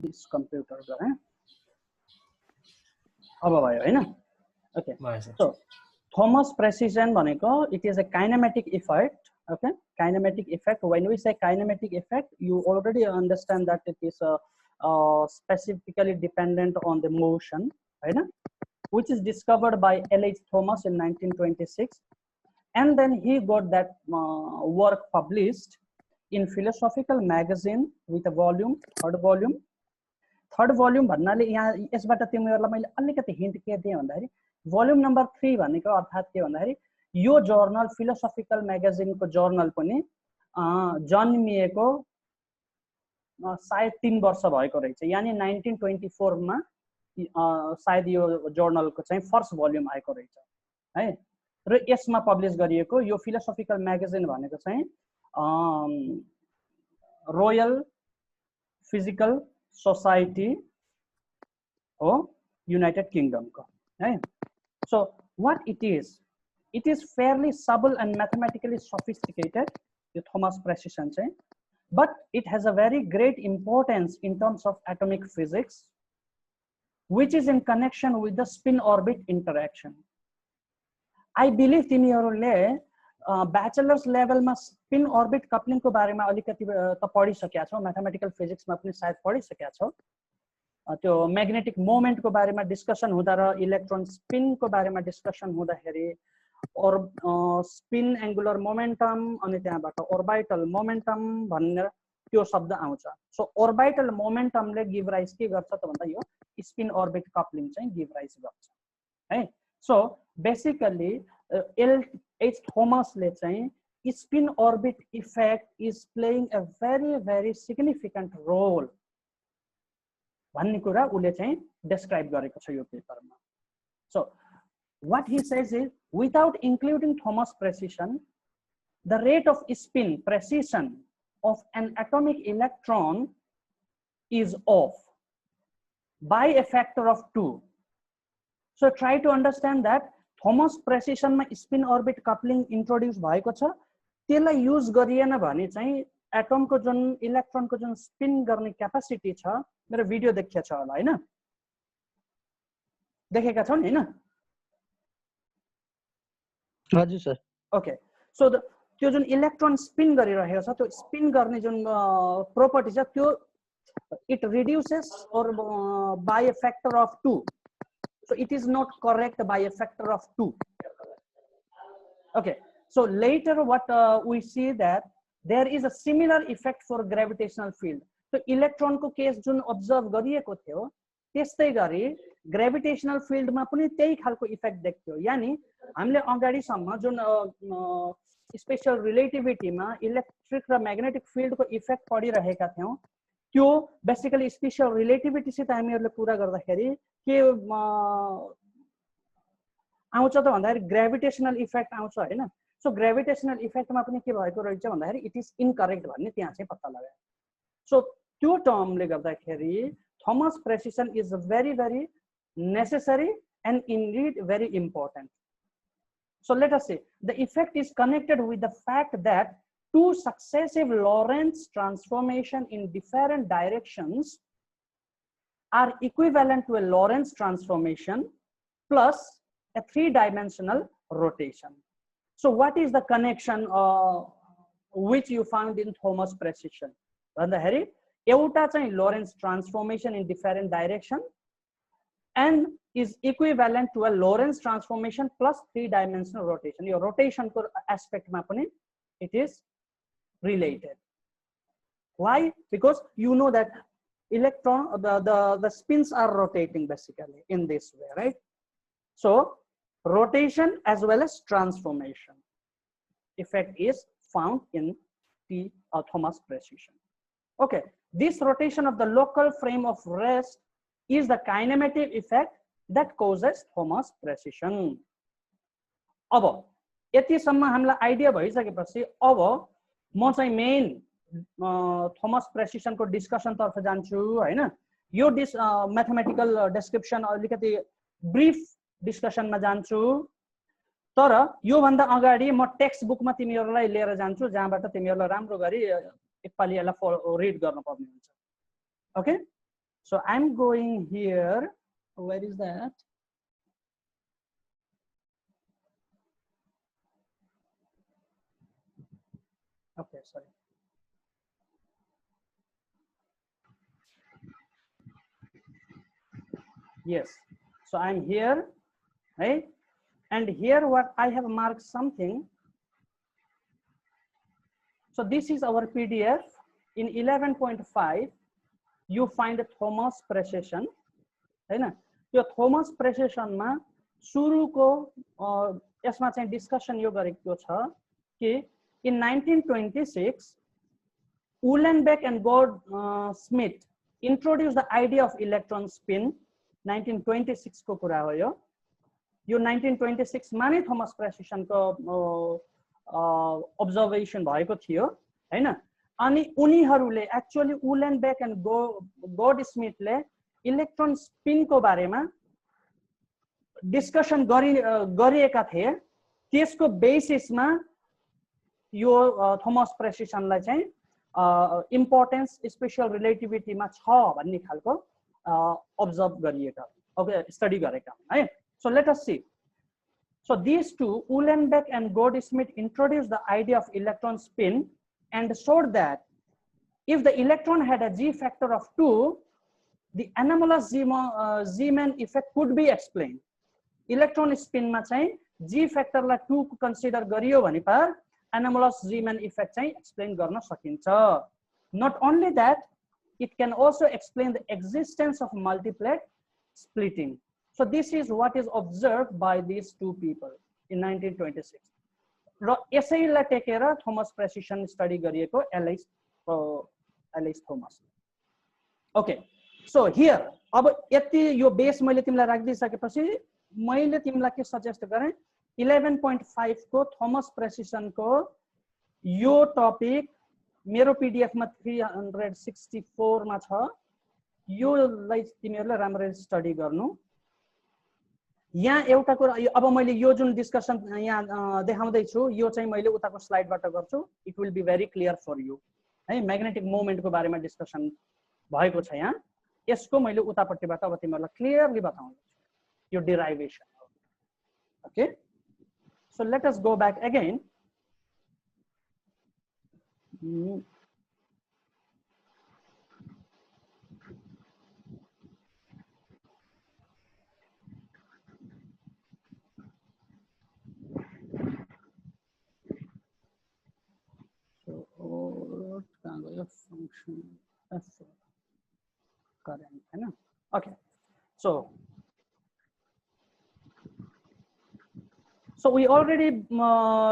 this computer गरे अब भयो हैन ओके सो थॉमस प्रेसिजन भनेको it is a kinematic effect okay kinematic effect when we say kinematic effect you already understand that it is specifically dependent on the motion हैन which is discovered by L.H. Thomas in 1926 and then he got that work published in philosophical magazine with a volume third volume भन्नाले यहाँ यसबाट तिमीहरुलाई मैले अलिकति hint के दिए भन्दाखेरि volume number 3 भनेको अर्थात के भन्दाखेरि यो जर्नल फिलोसोफिकल म्यागजिन को जर्नल पनि जन्मिएको सायद 3 वर्ष भएको रहेछ यानी 1924 मा सायद यो जर्नल को चाहिँ फर्स्ट भोल्युम आएको रहेछ है र यसमा पब्लिश गरिएको यो फिलोसोफिकल म्यागजिन भनेको चाहिँ रोयल फिजिकल सोसाइटी हो युनाइटेड किंगडम को है so what it is fairly subtle and mathematically sophisticated the Thomas precision chain but it has a very great importance in terms of atomic physics which is in connection with the spin orbit interaction I believe तिमीहरुले bachelors लेभलमा spin orbit coupling को बारेमा अलिकति त पढिसकेका छौ mathematical physics मा पनि सायद पढिसकेका छौ त्यो म्याग्नेटिक मोमेन्ट को बारेमा डिस्कसन हुँदा र इलेक्ट्रोन स्पिन को बारेमा डिस्कसन हुँदाखेरि और स्पिन एंगुलर मोमेन्टम अनि त्यहाँबाट ऑर्बिटल मोमेन्टम भनेर त्यो शब्द आउँछ सो ऑर्बिटल मोमेन्टमले गिभ राइज के गर्छ त भन्दा यो स्पिन ऑर्बिट कपलिङ चाहिँ गिभ राइज गर्छ है सो बेसिकली L.H. Thomas ले चाहिँ spin orbit effect is playing a very significant role भन्ने कुरा उले चाहिँ describe गरेको छ यो पेपरमा so what he says is without including Thomas precision the rate of spin precision of an atomic electron is off by a factor of 2 so try to understand that Thomas precession में spin orbit कपलिङ introduce भएको छ त्यसलाई use गरिएन भने चाहिँ atom को जुन electron को जुन स्पिन गर्ने क्यापेसिटी छ मेरो भिडियो देखिया छ होला हैन देखेका छौ नि हैन हजुर सर ओके सो त्यो जुन इलेक्ट्रोन स्पिन गरिरहेको छ त्यो स्पिन गर्ने जुन प्रोपर्टी छ त्यो it reduces or by a factor of 2 so it is not correct by a factor of 2 okay so later what we see that there is a similar effect for gravitational field so electron को case जुन observe गरिएको थियो त्यस्तै गरी gravitational field मा पनि त्यही खालको इफेक्ट देख्थ्यो यानी हामीले अगाडि सम्म जुन स्पेशल रिलेटिभिटी मा इलेक्ट्रिक र म्याग्नेटिक फिल्ड को इफेक्ट पढिरहेका थियौ त्यो बेसिकली स्पेशल रिलेटिभिटी सित हामीहरुले कुरा गर्दाखेरि के आउँछ त भन्दाखेरि ग्रेभिटेशनल इफेक्ट आउँछ हैन सो ग्रेभिटेशनल इफेक्ट मा पनि के भएको रहेछ भन्दाखेरि इट इज इनकरेक्ट भन्ने त्यहाँ चाहिँ पत्ता लगायो सो त्यो टर्मले गर्दाखेरि Thomas precession is very necessary and indeed very important so let us say the effect is connected with the fact that two successive Lorentz transformation in different directions are equivalent to a Lorentz transformation plus a 3-dimensional rotation. So what is the connection which you found in Thomas precision? भन्दाखेरि एउटा चाहिँ Lorentz transformation in different direction and is equivalent to a Lorentz transformation plus 3-dimensional rotation. यो rotation को aspect मा पनि it is related. Why? Because you know that electron the spins are rotating basically in this way, right? So rotation as well as transformation effect is found in the Thomas precision. Okay, this rotation of the local frame of rest is the kinematic effect that causes Thomas precision. अब यतिसम्म हामीलाई idea भइसकेपछि अब म चाहिँ main Thomas प्रेसिसन को discussion तर्फ जान्छु हैन यो मैथमेटिकल डिस्क्रिप्सन अलिकति ब्रीफ डिस्कसन मा जान्छु तर यो भन्दा अगाडि म टेक्स्ट बुक मा तिमीहरुलाई लिएर जान्छु जहाँबाट तिमीहरुलाई राम्रो गरी एकपाली यसलाई रिड गर्न पर्ने हुन्छ okay So I'm going here. Where is that? Okay, sorry. Yes. So I'm here, right? And here what I have marked something. So this is our PDF. In 11.5, you find Thomas precision. हैन यो Thomas प्रेसेसनमा सुरुको यसमा चाहिँ discussion यो गरेको छ कि in 1926 Uhlenbeck and Goudsmit introduce the idea of electron spin 1926 को कुरा हो यो 1926 मा नै थोमस प्रेसेसनको अब्जर्भेसन भएको थियो हैन अनि उनीहरूले एक्चुअली उलेनबेक एन्ड गोल्डस्मिथले इलेक्ट्रोन स्पिन को बारेमा डिस्कसन गरिएका थिए त्यसको बेसिसमा यो थोमस प्रेसिसनलाई चाहिँ इम्पोर्टेन्स स्पेशल रिलेटिभिटीमा छ भन्ने खालको अब्जर्भ गरिएका ओके स्टडी गरेका है so let us see so these two Uhlenbeck and Goldsmith introduced the idea of electron spin and showed that if the electron had a g factor of 2 the anomalous Zeeman effect could be explained. Electron spin मा चाहिँ g factor ला 2 को consider गरियो भने पर anomalous Zeeman effect चाहिँ explain गर्न सकिन्छ. Not only that, it can also explain the existence of multiplet splitting. So this is what is observed by these two people in 1926. र यसैलाई टेकेर थोमस प्रेसिसन स्टडी गरिएको Ellis Thomas. Okay. So here, अब यति यो base मैले तिमीलाई राखिदिसकेपछि मैले तिमीलाई के सजेस्ट गरेँ 11.5 को थोमस प्रेसिसन को यो टपिक मेरो पीडीएफ मा 364 मा छ यो लाई तिमीहरुले राम्ररी स्टडी गर्नु. यहाँ एउटा कुरा अब मैले यो जुन डिस्कसन यहाँ देखाउँदै छु यो चाहिँ मैले उताको स्लाइडबाट गर्छु. It will be very clear for you है म्याग्नेटिक मोमेन्ट को बारेमा डिस्कसन भएको छ यहाँ यसको मैले उतापट्टिबाट अब तिमीहरुलाई क्लियरली बताउँछु यो डेरिभेसन. ओके सो लेट अस go back again. function f current है ना. Okay, so we already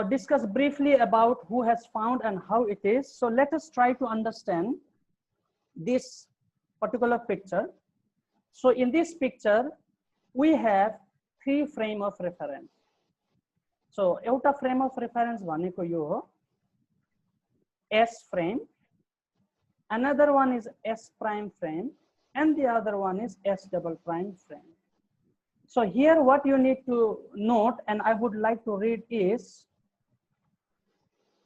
discussed briefly about who has found and how it is. So let us try to understand this particular picture. So in this picture we have 3 frame of reference. So एउटा frame of reference भनेको यो हो S frame, another one is S prime frame, and the other one is S double prime frame. So here what you need to note, and I would like to read is,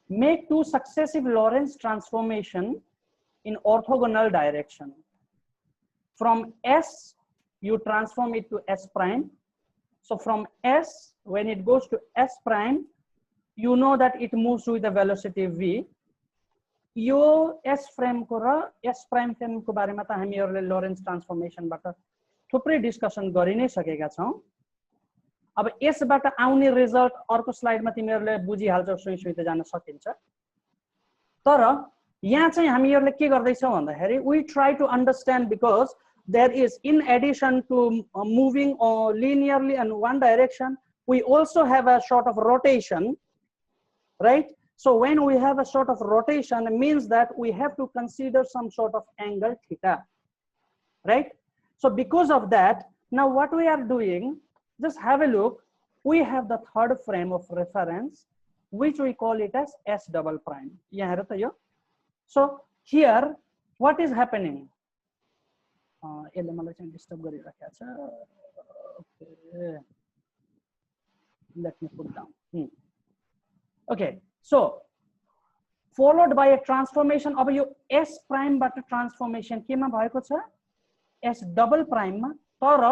make 2 successive Lorentz transformation in orthogonal direction. From S, you transform it to S prime. So from S, when it goes to S prime, you know that it moves with the velocity v. यो S frame को र S prime frame को बारेमा त हामीहरुले लोरेन्ज transformation बाट थुप्रै discussion गरि नै सकेका छौं. अब यसबाट आउने रिजल्ट अर्को स्लाइडमा तिमीहरुले बुझिहाल्छौ सुई त जान सकिन्छ. तर यहाँ चाहिँ हामीहरुले के गर्दै छौं भन्दाखेरि we try to understand because there is in addition to moving linearly in one direction we also have a sort of rotation, right? So when we have a sort of rotation, it means that we have to consider some sort of angle theta, right? So because of that, now what we are doing, just have a look. We have the 3rd frame of reference, which we call it as S double prime. So here, what is happening? Okay. Let me put down. Okay. So followed by a transformation of your S prime but transformation केमा भएको छ S double प्राइममा। तर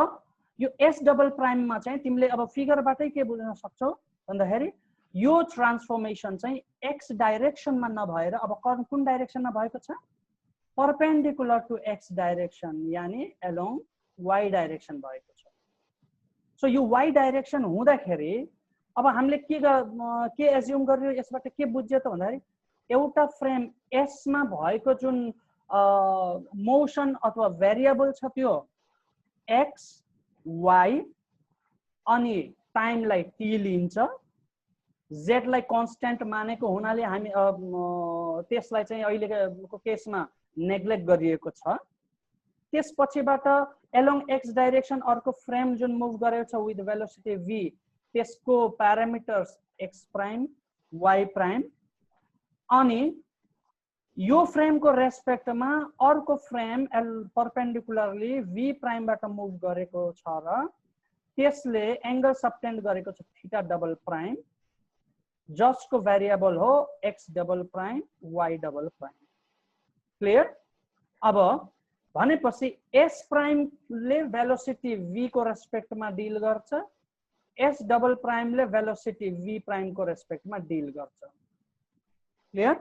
यो S double प्राइममा चाहिँ तिमीले अब फिगरबाटै के बुझ्न सक्छौ भन्दाखेरि यो ट्रान्सफर्मेसन चाहिँ एक्स डाइरेक्सनमा नभएर अब कुन डाइरेक्सनमा भएको छ, परपेन्डिकुलर टु एक्स डाइरेक्सन, यानी एलोङ वाई डाइरेक्सन भएको छ। सो यो वाई डाइरेक्सन हुँदाखेरि अब हामीले के एज्युम गर्यो, यसबाट के बुझ्यो त भन्दाखेरि एउटा फ्रेम एसमा भएको जुन मोसन अथवा भेरिएबल छ त्यो एक्स वाई अनि टाइमलाई टी लिन्छ, जेडलाई कन्स्ट्यान्ट मानेको हुनाले हामी त्यसलाई चाहिँ अहिलेको केसमा नेग्लेक्ट गरिएको छ। त्यसपछिबाट एलोङ एक्स डाइरेक्सन अर्को फ्रेम जुन मुभ गरेको छ विथ भेलोसिटी v, त्यसको parameters x prime y prime, अनि यो फ्रेमको रेस्पेक्टमा अर्को फ्रेम परपेन्डिकुलरली v प्राइमबाट मुभ गरेको छ र त्यसले एंगल सबटेन्ड गरेको छ थीटा डबल प्राइम, जसको भेरिएबल हो x double prime y double prime. Clear? अब भनेपछि एस प्राइमले भेलोसिटी v को रेस्पेक्टमा डिल गर्छ, एस डबल प्राइमले भेलोसिटी v प्राइमको रेस्पेक्टमा डिल गर्छ। क्लियर?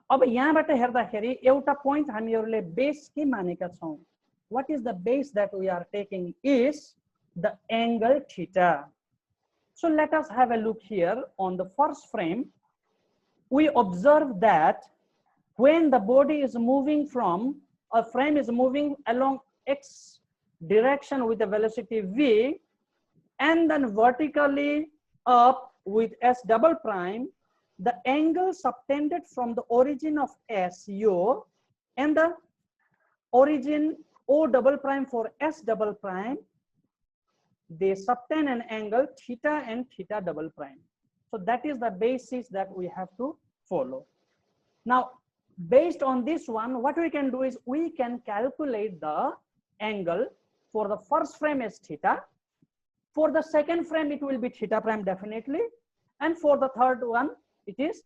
अब यहाँबाट हेर्दाखेरि एउटा पोइन्ट हामीहरूले बेस के मानेका छौं, what is the base that we are taking is the angle theta. So let us have a look here on the first frame. We observe that when the body is moving from, a frame is moving along x direction with the velocity v, and then vertically up with s double prime, the angle subtended from the origin of s u and the origin o double prime for s double prime, they subtend an angle theta and theta double prime. So that is the basis that we have to follow. Now, based on this one, what we can do is we can calculate the angle. For the first frame is theta, for the second frame it will be theta prime definitely, and for the third one it is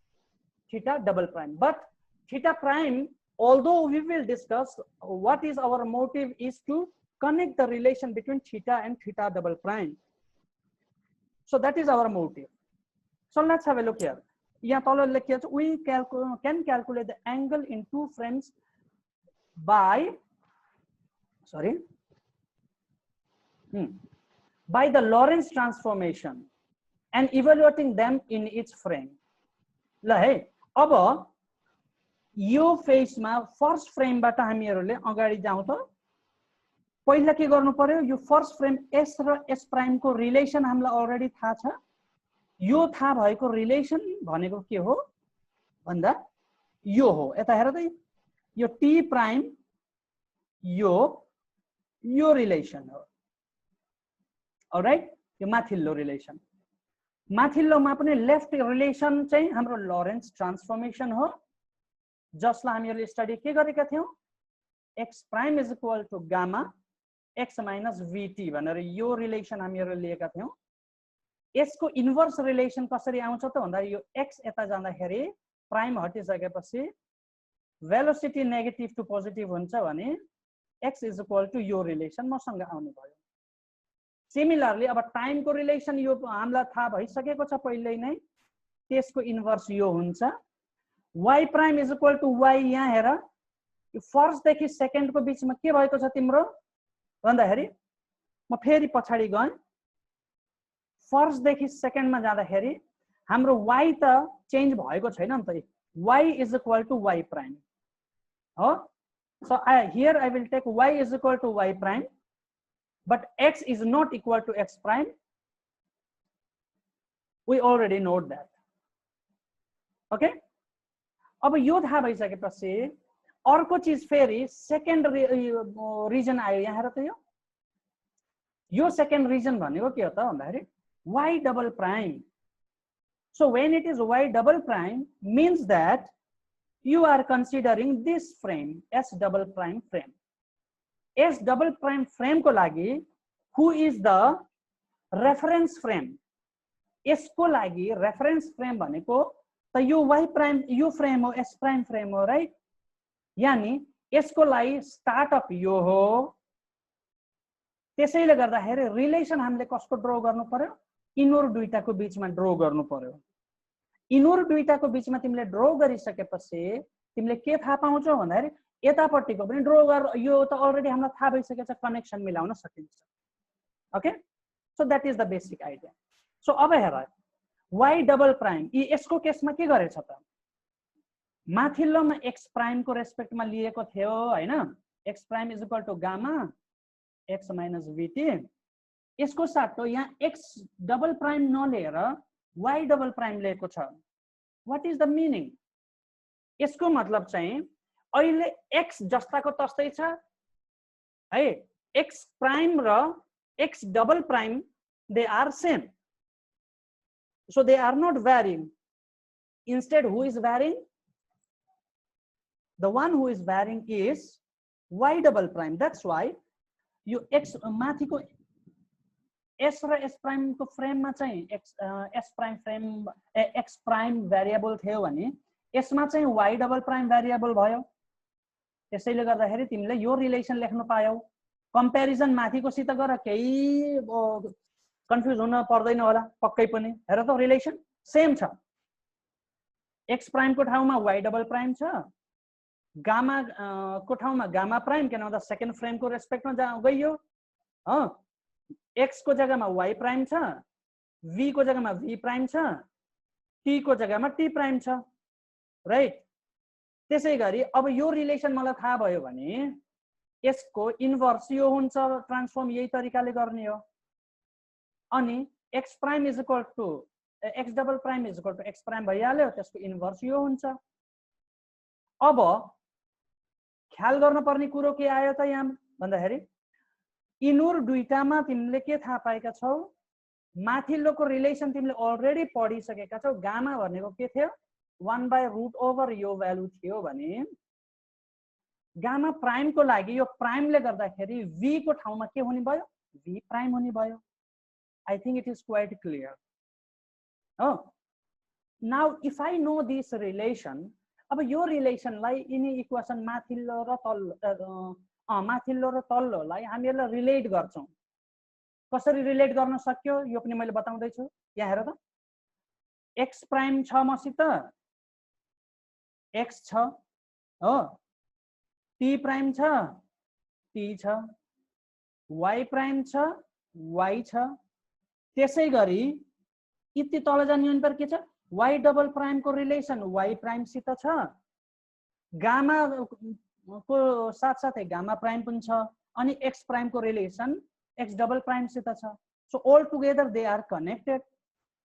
theta double prime. But theta prime, although we will discuss what is our motive is to connect the relation between theta and theta double prime. So that is our motive. So let's have a look here. We can calculate the angle in two frames by the Lorentz transformation and evaluating them in each frame. ल है, अब यो फेजमा first फ्रेमबाट हामीहरुले अगाडि जाउँ त पहिला के गर्नु पर्यो, यो फर्स्ट फ्रेम s र s प्राइम को रिलेसन हामीलाई अलरेडी थाहा छ। यो थाहा भएको रिलेसन भनेको के हो भन्दा यो हो, यता हेर त, यो t प्राइम यो रिलेसन हो। अलराइट, यो माथिल्लो रिलेसन, माथिल्लोमा पनि लेफ्ट रिलेसन चाहिँ हाम्रो लरेन्स ट्रान्सफर्मेसन हो, जसलाई हामीहरुले स्टडी के गरेका थियौं, x prime is equal to gamma x minus vt भनेर यो रिलेसन हामीहरुले लिएका थियौं। यसको इन्भर्स रिलेसन कसरी आउँछ त भन्दा यो x यता जाँदाखेरि प्राइम हटिसकेपछि भेलोसिटी नेगेटिभ टु पोजिटिभ हुन्छ भने x इज इक्वल टु यो रिलेसन मसँग आउने भयो। सिमिलरली अब टाइम को रिलेसन यो हामीलाई थाहा भइसकेको छ पहिल्यै नै, त्यसको इन्भर्स यो हुन्छ। y prime is equal to y, यहाँ हेर, यो फर्स्ट देखि सेकेन्ड को बीचमा के भएको छ तिम्रो भन्दाखेरि, म फेरि पछाडी गएँ, फर्स्ट देखि सेकेन्डमा जाँदाखेरि हाम्रो y त चेन्ज भएको छैन नि त, y is equal to y prime हो। So here I will take y is equal to y prime, but x is not equal to x prime. We already know that. Okay, अब यो थाहा भइसकेपछि अर्को चीज फेरि सेकेन्ड रिजन आयो। यहाँ हेर त, यो सेकेन्ड रिजन भनेको के हो त भन्दाखेरि y double prime. So when it is y double prime means that you are considering this frame s double prime frame. S double prime frame को लागि who is the reference frame, यसको लागि reference frame भनेको त यो y prime यो frame हो, s prime frame हो, राइट। यानी यसको लागि स्टार्टअप यो हो। त्यसैले गर्दाखेरि रिलेसन हामीले कसको ड्र गर्नु पर्यो, यिनीहरु दुईटाको बीचमा ड्र गर्नु पर्यो। यिनीहरु दुईटाको बीचमा तिमीले ड्र गरिसकेपछि तिमीले के थाहा पाउँछौ भन्दाखेरि यतापट्टिको पनि ड्र गर, यो त अलरेडी हामीलाई थाहा भइसकेछ कनेक्सन मिलाउन सकिन्छ। Okay, so that is the basic idea. So अब हेर y डबल प्राइम यसको केसमा के गरेछ त, माथिल्लोमा x प्राइम को रेस्पेक्टमा लिएको थियो हैन, x prime is equal to gamma x minus vt। यसको साटो यहाँ x डबल प्राइम नलिएर y डबल प्राइम लिएको छ। What is the meaning? यसको मतलब चाहिँ अहिले x जस्ताको तस्तै छ है, x प्राइम र x double prime they are same, so they are not varying. Instead, who is varying? The one who is varying is y double prime. That's why you x माथिको s र s prime को frame मा चाहिँ s prime frame x prime variable थियो भने यसमा चाहिँ y double prime variable भयो। त्यसैले गर्दाखेरि तिमीले यो रिलेसन लेख्न पायौ। कम्पेरिजन माथिको सित गर केही कन्फ्युज हुन पर्दैन होला पक्कै पनि। हेर त रिलेसन सेम छ, x प्राइम को ठाउँमा y डबल प्राइम छ, गामा को ठाउँमा गामा प्राइम किन भन्दा सेकेन्ड फ्रेम को रेस्पेक्टमा गइयो, x को जग्गामा y प्राइम छ, v को जग्गामा v प्राइम छ, t को जग्गामा t प्राइम छ, राइट। त्यसैगरी अब यो रिलेसन मलाई थाहा भयो भने यसको इन्भर्स यो हुन्छ, ट्रान्सफर्म यही तरिकाले गर्ने हो। अनि x prime is equal to x double prime is equal to x prime भइहाल्यो, त्यसको इन्भर्स यो हुन्छ। अब ख्याल गर्न पर्ने कुरो के आयो त यहाँ भन्दाखेरि यिनीहरु दुईटामा तिमीले के थाहा पाएका छौ, माथिल्लोको रिलेसन तिमीले अलरेडी पढिसकेका छौ। गामा भनेको के थियो, 1/√ओभर यो भ्यालु थियो भने गामा प्राइम को लागि यो प्राइमले गर्दाखेरि v को ठाउँमा के हुने भयो, v प्राइम हुने भयो। I think it is quite clear. Oh, now if I know this relation, अब यो रिलेसनलाई यिनी इक्वेसन माथिल्लो र तल्लोलाई हामीहरुले रिलेट गर्छौं। कसरी रिलेट गर्न सक्यो यो पनि मैले बताउँदै छु। यहाँ हेर त, x प्राइम छ मसित x छ हो, t प्राइम छ t छ, y प्राइम छ y छ। त्यसै गरी यति तल जाने भने पर के छ, y डबल प्राइम को रिलेसन y प्राइम सित छ, गामा को साथसाथै गामा प्राइम पनि छ, अनि x प्राइम को रिलेसन x डबल प्राइम सित छ। So all together they are connected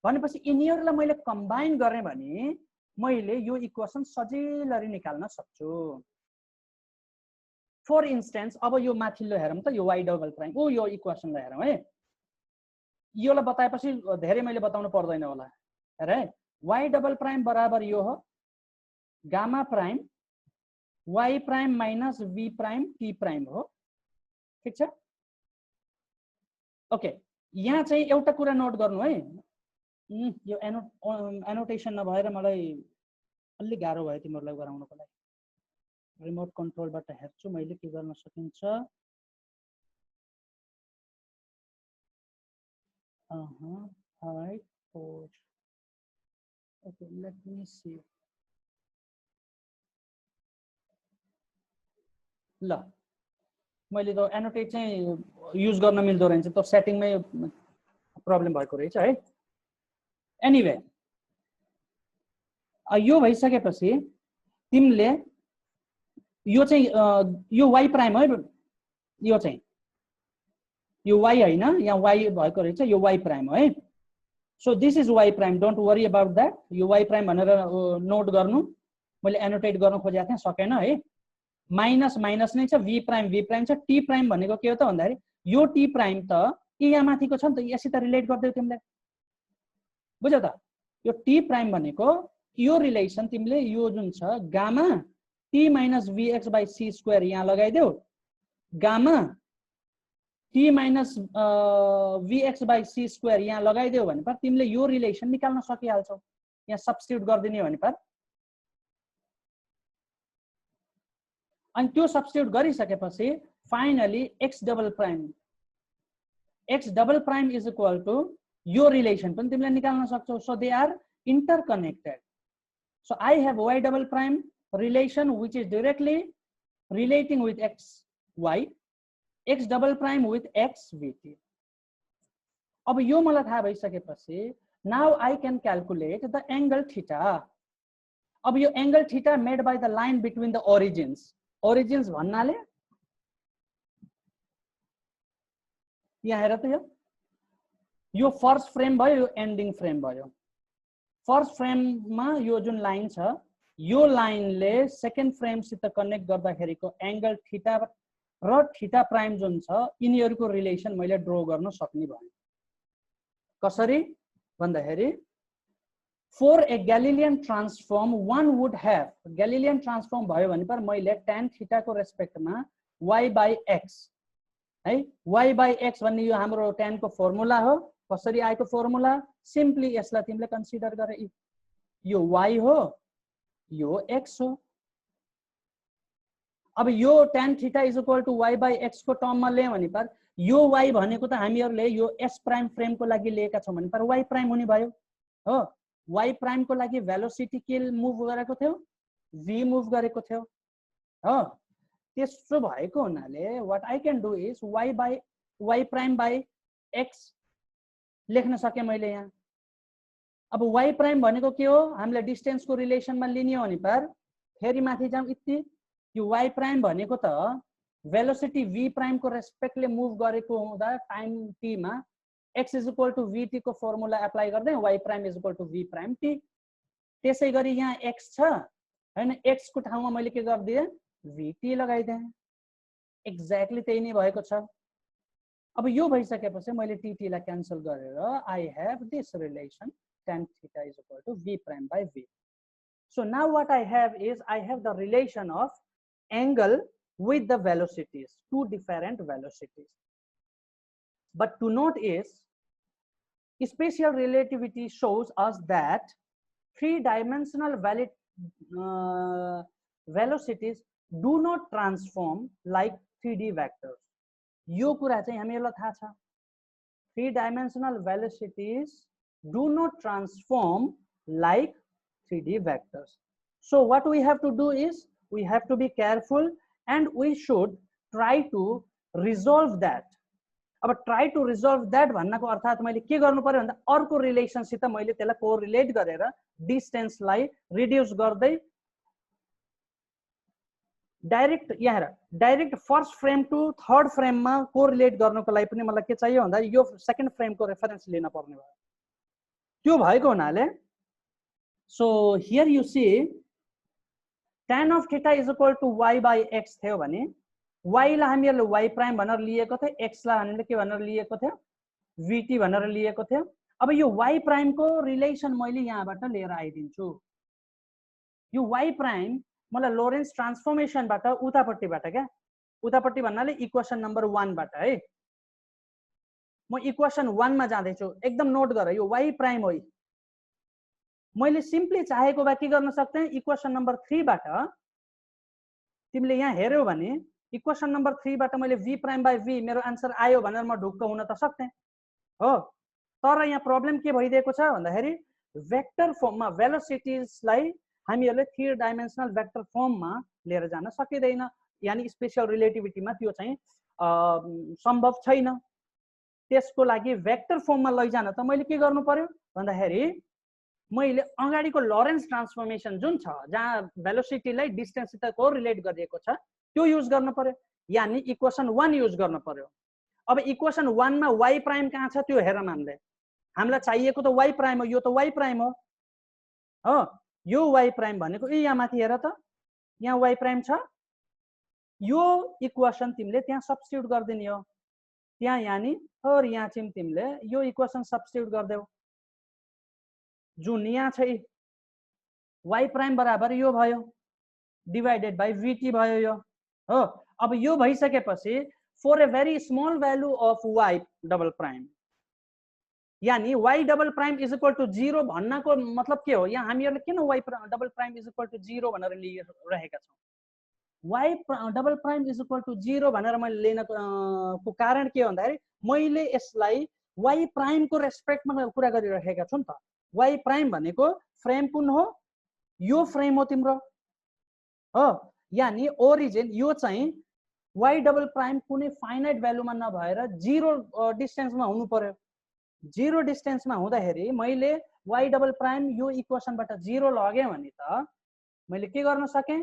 भनेपछि यिनीहरुलाई मैले कम्बाइन गरे भने मैले यो इक्वेसन सजिलरी निकाल्न सक्छु। फर इन्स्टेन्स अब यो माथिल्लो हेरौँ त, यो y डबल प्राइम यो इक्वेसनलाई हेरौँ है। योलाई बताएपछि धेरै मैले बताउनु पर्दैन होला। हेर है, y डबल प्राइम बराबर यो हो gamma prime y prime minus v prime t prime हो, ठीक छ। ओके, यहाँ चाहिँ एउटा कुरा नोट गर्नु है, यो एनोटेसन नभएर मलाई अलि गाह्रो भयो तिमीहरुलाई गराउनको लागि। रिमोट कन्ट्रोलबाट हेर्छु मैले के गर्न सकिन्छ। All right, okay, let me see. ल मैले त एनोटेट चाहिँ युज गर्न मिल्दो रहेछ, त सेटिङमै प्रब्लम भएको रहेछ है। एनीवे यो भइसकेपछि तिमीले यो चाहिँ यो y प्राइम है, यो चाहिँ यो y हैन, यहाँ y भएको रहेछ, यो y प्राइम है। So this is y prime, don't worry about that. यो y प्राइम भनेर नोट गर्नु, मैले एनोटेट गर्न खोजेको थिएँ सकेन है। माइनस माइनस नै छ, v प्राइम छ, t प्राइम भनेको के हो त भन्दाखेरि यो t प्राइम त यहाँ माथिको छ नि त, यससित रिलेट गर्दै तिमीले बुझ्यौ त। यो t प्राइम भनेको यो रिलेसन तिमीले यो जुन छ गामा t माइनस vx/c² यहाँ लगाइदेऊ, गामा t माइनस vx/c² यहाँ लगाइदेऊ भने पर तिमीले यो रिलेसन निकाल्न सकिहाल्छौ। यहाँ सब्स्टिट्युट गर्दिने भने पर अनि त्यो सब्स्टिट्युट गरिसकेपछि finally x double prime is equal to यो रिलेसन पनि तिमीले निकाल्न सक्छौ. So they are interconnected. So I have y double prime relation which is directly relating with xy, x double prime with xvt. अब यो मलाई थाहा भइसकेपछि now I can calculate the angle theta. अब यो angle theta made by the line between the origins. Origins भन्नाले यहाँ हेर त यो फर्स्ट फ्रेम भयो, यो एन्डिङ फ्रेम भयो. फर्स्ट फ्रेममा यो जुन लाइन छ यो लाइनले सेकेन्ड फ्रेमसित कनेक्ट गर्दाखेरिको एंगल थीटा र थीटा प्राइम जुन छ यिनीहरुको रिलेसन मैले ड्रा गर्न सक्ने भए. कसरी भन्दाखेरि for a Galilean transform one would have Galilean transform भयो भने पर मैले tan थीटा को रेस्पेक्टमा y by x है y by x भन्ने यो हाम्रो tan को फर्मुला हो. कसरी आएको फर्मुला सिम्पली यसलाई तिमीले कन्सिडर गरे यो y हो यो x हो. अब यो tan theta is equal to y by x को टर्ममा ल्यायो भने पर यो y भनेको त हामीहरुले यो s प्राइम फ्रेम को लागि लिएका छौं भने पर y प्राइम हुने भयो हो. y प्राइम को लागि भेलोसिटी के मुभ गरेको थियो v मुभ गरेको थियो हो. त्यसो भएको हुनाले what I can do is y prime by x लेख्न सके मैले यहाँ. अब y प्राइम भनेको के हो हामीले डिस्टेन्स को रिलेसनमा लिने हो भने पर फेरि माथि जाम इति यो y प्राइम भनेको त भेलोसिटी v प्राइम को रेस्पेक्टले मुभ गरेको हुँदा टाइम t मा x is equal to vt को फर्मुला एप्लाई गर्दै y prime is equal to v prime t. त्यसैगरी यहाँ x छ हैन x को ठाउँमा मैले के गर्दिए vt लगाइदिए. एक्ज्याक्टली त्यही नै भएको छ. अब यो भइसकेपछि मैले tt लाई क्यान्सल गरेर I have this relation tan theta is equal to v prime by v. So now what I have is I have the relation of angle with the velocities, two different velocities. But to note is special relativity shows us that three-dimensional velocities do not transform like 3D vectors. यो कुरा चाहिँ हामीहरुलाई थाहा छ. Three-dimensional velocities do not transform like 3D vectors. So what we have to do is we have to be careful and we should try to resolve that. अब try to resolve that भन्नको अर्थात मैले के गर्नु पर्यो भन्दा अर्को रिलेसनसित मैले त्यसलाई कोरिलेट गरेर डिस्टेन्सलाई रिड्युस गर्दै डाइरेक्ट यहाँ direct first frame to third फ्रेममा कोरिलेट गर्नको लागि पनि मलाई के चाहियो भन्दा यो सेकेन्ड फ्रेमको रेफरेन्स लिन पर्ने भयो. त्यो भएको हुनाले so here you see tan of theta is equal to y by x थियो भने y लाई हामीहरुले y प्राइम भनेर लिएको थियो, x लाई हामीले के भनेर लिएको थियो vt भनेर लिएको थियो. अब यो y प्राइम को रिलेसन मैले यहाँबाट लिएर आइदिन्छु. यो y प्राइम मलाई लोरेन्स ट्रान्सफर्मेसनबाट उतापट्टिबाट क्या उतापट्टि भन्नाले इक्वेसन नम्बर 1 बाट है म इक्वेसन 1 मा जाँदै छु. एकदम नोट गर यो y प्राइम हो. मैले सिम्पली चाहेको भए के गर्न सक्थे इक्वेसन नम्बर 3 बाट तिमीले यहाँ हेर्यौ भने इक्वेसन नम्बर 3 बाट मैले v प्राइम बाइ v मेरो आन्सर आयो भनेर म ढुक्क हुन त सक्थे हो. तर यहाँ प्रब्लम के भइदिएको छ भन्दाखेरि वेक्टर फर्ममा भेलोसिटीजलाई हामीहरुले 3 डाइमेन्सनल वेक्टर फर्ममा लिएर जान सकिदैन. यानी स्पेशल रिलेटिभिटीमा त्यो चाहिँ सम्भव छैन. त्यसको लागि वेक्टर फर्ममा लैजान त मैले के गर्नु पर्यो भन्दाखेरि मैले अगाडिको लोरेन्स ट्रान्सफर्मेसन जुन छ जहाँ भेलोसिटीलाई डिस्टेन्ससित कोरिलेट गरिएको छ त्यो युज गर्न पर्यो. यानी इक्वेसन 1 युज गर्न पर्यो. अब इक्वेसन 1 मा y प्राइम कहाँ छ त्यो हेरौँ. हामीलाई चाहिएको त y प्राइम हो. यो त y प्राइम हो. यो y प्राइम भनेको यहाँ माथि हेर त यहाँ y प्राइम छ. यो इक्वेसन तिमीले त्यहाँ सब्स्टिट्युट गर्दिने हो त्यहाँ यानी और यहाँ चाहिँ तिमीले यो इक्वेसन सब्स्टिट्युट गर्देऊ जुन यहाँ छ y प्राइम बराबर यो भयो डिवाइडेड बाइ vt भयो यो हो. अब यो भइसकेपछि for a very small value of y double prime यानी y double prime is equal to 0 भन्नको मतलब के हो यहाँ हामीहरुले किन y double prime is equal to 0 भनेर लिइरहेका छौं y double prime is equal to 0 भनेर मैले लिनको कारण के भन्दाखेरि मैले यसलाई y प्राइम को रेस्पेक्टमा कुरा गरिरहेका छु नि त। y प्राइम भनेको फ्रेम कुन हो, यो फ्रेम हो तिम्रो हो, यानी ओरिजिन यो चाहिँ y डबल प्राइम कुनै फाइनाइट भ्यालुमा नभएर 0 डिस्टेन्समा हुनु पर्यो। 0 डिस्टेन्समा हुँदाखेरि मैले y डबल प्राइम यो इक्वेसनबाट 0 लगे भने त मैले के गर्न सके,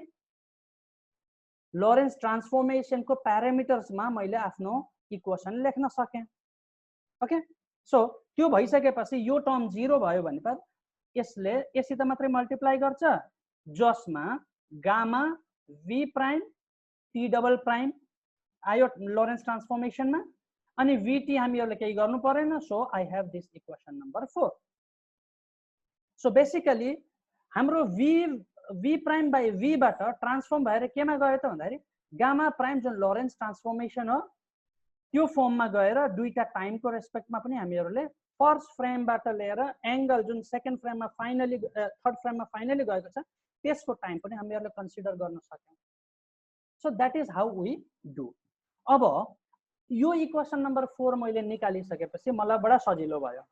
लोरेन्स ट्रान्सफर्मेसन को प्यारामिटर्समा मैले आफ्नो इक्वेसन लेख्न सके। ओके, सो त्यो भइसकेपछि यो टर्म 0 भयो भने पर यसले यसित मात्रै मल्टिप्लाई गर्छ, जसमा gamma v prime t double prime आयो लोरेन्स ट्रान्सफर्मेसनमा, अनि vt हामीहरुले केही गर्नु परेन। So I have this equation number 4। So basically हाम्रो v प्राइम बाई v बाट ट्रान्सफर्म भएर केमा गयो त भन्दाखेरि गामा प्राइम जुन लोरेन्स ट्रान्सफर्मेसन हो त्यो फर्ममा गएर दुईटा टाइमको रेस्पेक्टमा पनि हामीहरुले फर्स्ट फ्रेमबाट लिएर एंगल जुन सेकेन्ड फ्रेममा फाइनली थर्ड फ्रेममा फाइनली गएको छ त्यसको टाइम पनि हामीहरुले कन्सिडर गर्न सक्यौं। So that is how we do. अब यो इक्वेसन नम्बर 4 मैले निकालिसकेपछि मलाई बडा सजिलो भयो।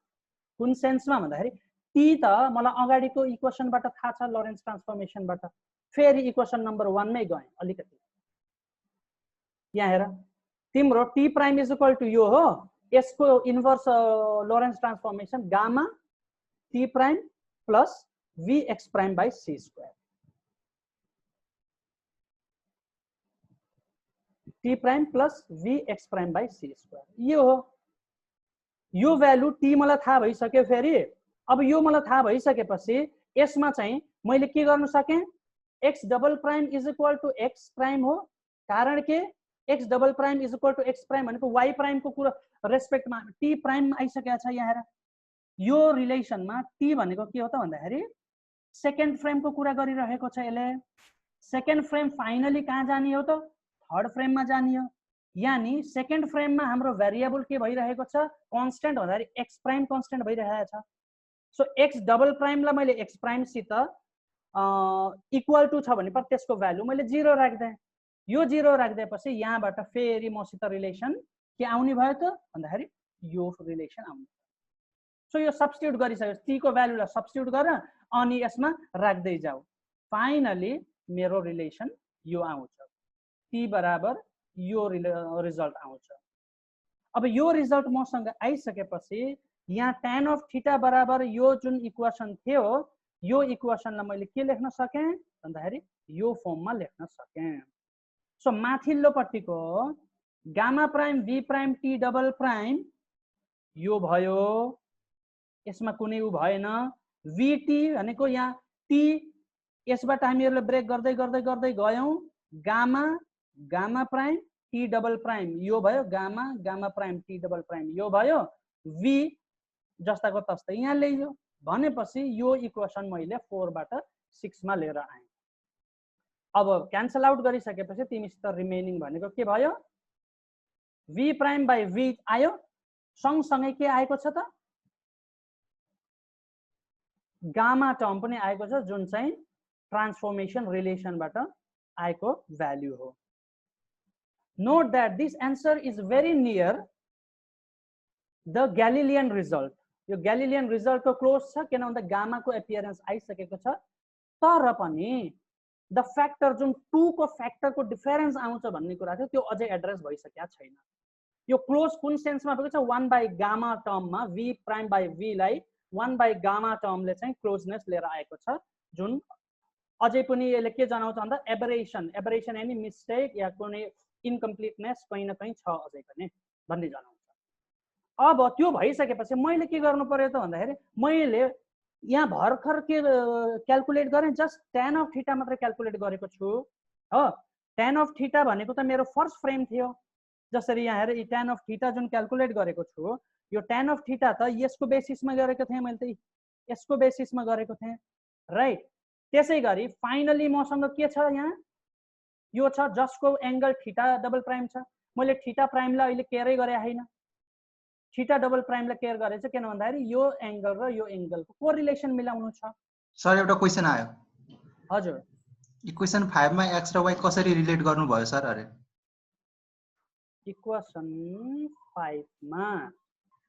कुन सेन्समा भन्दाखेरि टी त मलाई अगाडिको इक्वेसनबाट थाहा छ लोरेन्स ट्रान्सफर्मेसनबाट, फेरि इक्वेसन नम्बर 1 मै गए अलिकति। यहाँ हेर, तिम्रो t prime is equal to यो हो, यसको inverse Lorentz transformation gamma t prime plus v x prime by c square. T prime plus v x prime by c square यो हो। यो भ्यालु टी मलाई थाहा भइसक्यो। फेरि अब यो मलाई थाहा भइसकेपछि यसमा चाहिँ मैले के गर्न सके, x double prime is equal to x prime हो, कारण के x double prime is equal to x prime भनेको वाई प्राइम को कुरा रेस्पेक्टमा टी प्राइम आइसकेको छ। यहाँ हेर, यो रिलेसनमा टी भनेको के हो त भन्दाखेरि सेकेन्ड फ्रेमको कुरा गरिरहेको छ यसले। सेकेन्ड फ्रेम फाइनली कहाँ जाने हो त, थर्ड फ्रेममा जाने हो। यानी सेकेन्ड फ्रेममा हाम्रो भेरिएबल के भइरहेको छ, कन्स्टेन्ट भन्दाखेरि एक्स प्राइम कन्स्टेन्ट भइरहेको छ। सो एक्स डबल प्राइमलाई मैले एक्स प्राइम सित इक्वल टु छ भने पर त्यसको भ्यालु मैले 0 राख्दै। यो 0 राख्दैपछि यहाँबाट फेरि मसित रिलेसन के आउने भयो त भन्दाखेरि यो रिलेसन आउने। सो यो सब्स्टिट्युट गरिसकेपछि टी को भ्यालुलाई सब्स्टिट्युट गर अनि यसमा राख्दै जाऊ, फाइनली मेरो रिलेसन यो आउँछ, टी बराबर यो रिजल्ट आउँछ। अब यो रिजल्ट मसँग आइसकेपछि यहाँ tan अफ थीटा बराबर यो जुन इक्वेसन थियो यो इक्वेसनलाई मैले के लेख्न सके भन्दाखेरि यो फर्ममा लेख्न सके। सो माथिल्लोपट्टिको gamma prime v prime t double prime यो भयो, यसमा कुनै उ भएन। vt भनेको यहाँ t यसबाट हामीहरुले ब्रेक गर्दै गर्दै गर्दै गयौं, gamma gamma prime t double prime यो भयो, gamma gamma prime t double prime यो भयो, v जस्ताको तस्तै यहाँ ल्याइयो भनेपछि यो इक्वेसन मैले 4 बाट 6 मा लिएर आएँ। अब क्यान्सल आउट गरिसकेपछि तिमीसित रिमेनिङ भनेको के भयो, v प्राइम बाई v आयो, सँगसँगै के आएको छ त गामा टर्म पनि आएको छ जुन चाहिँ ट्रान्सफर्मेसन रिलेसनबाट आएको भ्यालु हो। Note that this answer is very near the Galilean result. यो ग्यालिलियन रिजल्ट को क्लोज छ, किन भन्दा गामा को एपियरेन्स आइसकेको छ, तर पनि द फ्याक्टर जुन 2 को फ्याक्टर को डिफरेन्स आउँछ भन्ने कुरा थियो त्यो अझै एड्रेस भइसकेको छैन। यो क्लोज कुन सेन्समा भएको छ, 1 बाई गामा टर्ममा v प्राइम बाई v लाई 1 बाई गामा टर्मले चाहिँ क्लोजनेस लिएर आएको छ, जुन अझै पनि यसले के जनाउँछ भन्दा एबरेसन, एबरेसन यानी मिस्टेक या कुनै इनकम्प्लिटनेस कहीं न कहीं छ अझै पनि भन्ने जनाउँछ। अब त्यो भइसकेपछि मैले के गर्नु पर्यो त भन्दाखेरि मैले यहाँ भर्खर के क्याल्कुलेट गरेँ, जस्ट tan अफ थीटा मात्र क्याल्कुलेट गरेको छु हो। tan अफ थीटा भनेको त मेरो फर्स्ट फ्रेम थियो, जसरी यहाँ हेर tan अफ थीटा जुन क्याल्कुलेट गरेको छु यो tan अफ थीटा त यसको बेसिसमा गरेको थिएँ मैले, त यसको बेसिसमा गरेको थिएँ, राइट। त्यसैगरी फाइनली मसँग के छ, यहाँ यो छ जसको एंगल थीटा डबल प्राइम छ। मैले थीटा प्राइमलाई अहिले केयरै गरे हैन, थीटा डबल प्राइमलाई केयर गरेछ, किन भन्दाखेरि यो एंगल र यो एंगलको कोरिलेसन मिलाउनु छ। सर एउटा क्वेशन आयो। हजुर, इक्वेसन 5 मा x र y कसरी रिलेट गर्नुभयो सर? अरे इक्वेसन 5 मा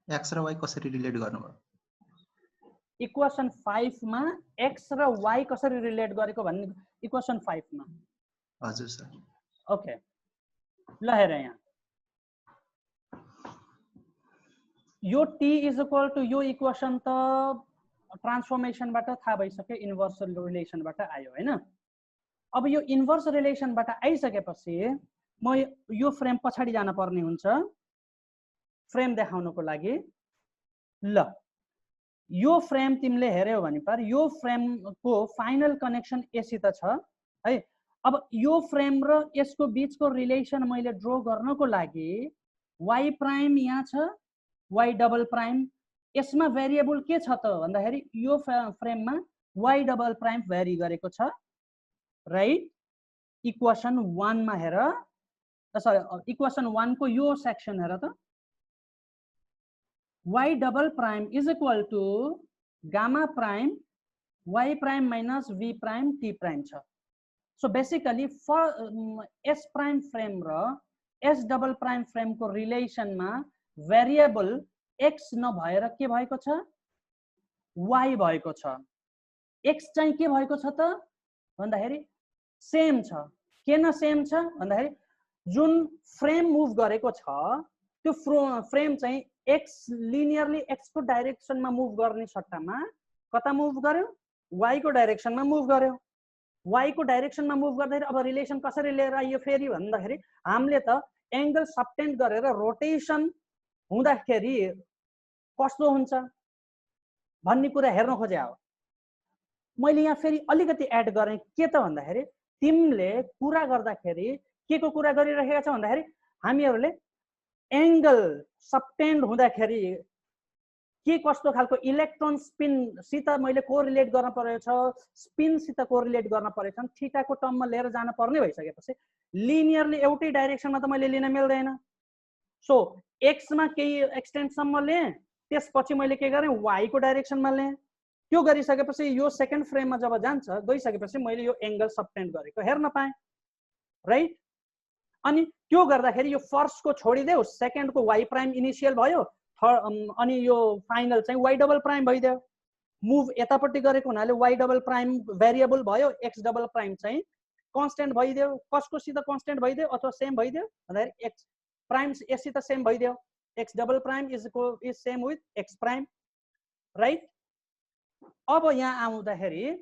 x र y कसरी रिलेट गर्नुभयो? इक्वेसन 5 मा x र y कसरी रिलेट गरेको भन्ने इक्वेसन 5 मा। हजुर सर। ओके ल हेर यहाँ यो t इज इक्वल टु यो इक्वेसन त ट्रान्सफर्मेसनबाट थाहा भइसक्यो, इन्भर्स रिलेसनबाट आयो हैन। अब यो इन्भर्स रिलेसनबाट आइसकेपछि म यो फ्रेम पछाडि जान पर्ने हुन्छ फ्रेम देखाउनको लागि। ल यो फ्रेम तिमीले हेर्यौ भने पर यो फ्रेमको फाइनल कनेक्सन एसित छ है। अब यो फ्रेम र यसको बीचको रिलेसन मैले ड्र गर्नको लागि y प्राइम यहाँ छ, y डबल प्राइम, यसमा भेरिएबल के छ त भन्दाखेरि यो फ्रेममा y डबल प्राइम भेरी गरेको छ राइट। इक्वेसन 1 मा हेर, सरी इक्वेसन 1 को यो सेक्सन हेर त, y double prime is equal to gamma prime y prime minus v prime t prime छ। So basically for s prime frame र s डबल प्राइम फ्रेम को रिलेसन में भेरिएबल x नभएर के भएको छ y भएको छ। x चाहिँ के भएको छ त भन्दाखेरि सेम छ। किन सेम छ भन्दाखेरि जुन फ्रेम मुभ गरेको छ त्यो फ्रेम चाहिँ x लिनियरली x को डाइरेक्सन में मुभ गर्ने सट्टामा कता मुभ गर्यो y को डाइरेक्सन में मुभ गर्यो। y को डाइरेक्सन में मुभ गर्दाखेरि अब रिलेसन कसरी लिएर आइयो फेरि भन्दाखेरि हामीले त एंगल सबटेन्ड गरेर रोटेसन हुँदाखेरि कस्तो हुन्छ भन्ने कुरा हेर्न खोजे हो। मैले यहाँ फेरि अलिकति एड गरेँ के त भन्दाखेरि तिमीले कुरा गर्दाखेरि के को कुरा गरिरहेका छौ भन्दाखेरि हामीहरूले एंगल सबटेन्ड हुँदाखेरि के कस्तो खालको इलेक्ट्रोन स्पिन सित मैले कोरिलेट गर्न परेको छ, स्पिन सित कोरिलेट गर्न परेको छ, थीटा को टर्ममा लिएर जान पर्ने भइसकेपछि लिनियरली एउटै डाइरेक्सनमा त मैले लिन मिल्दैन। सो एक्स मा केही एक्सटेन्टसम्म लिएँ, त्यसपछि मैले के गरेँ वाई को डाइरेक्सनमा लिएँ। त्यो गरिसकेपछि यो सेकेन्ड फ्रेममा जब जान्छ गइसकेपछि मैले यो एंगल सबटेन्ड गरेको हेर्न पाएँ राइट। अनि त्यो गर्दाखेरि यो फर्स्ट को छोडिदेऊ, सेकेन्ड को वाई प्राइम इनिशियल भयो, अनि यो फाइनल चाहिँ वाई डबल प्राइम भइदियो। मुभ यतापट्टि गरेको हुनाले वाई डबल प्राइम भेरिएबल भयो, एक्स डबल प्राइम चाहिँ कन्स्टेन्ट भइदियो। कसको सित कन्स्टेन्ट भइदियो अथवा सेम भइदियो भन्दाखेरि एक्स प्राइम यससित सेम भइदियो, x double prime is same with ex prime right. अब यहाँ आउँदाखेरि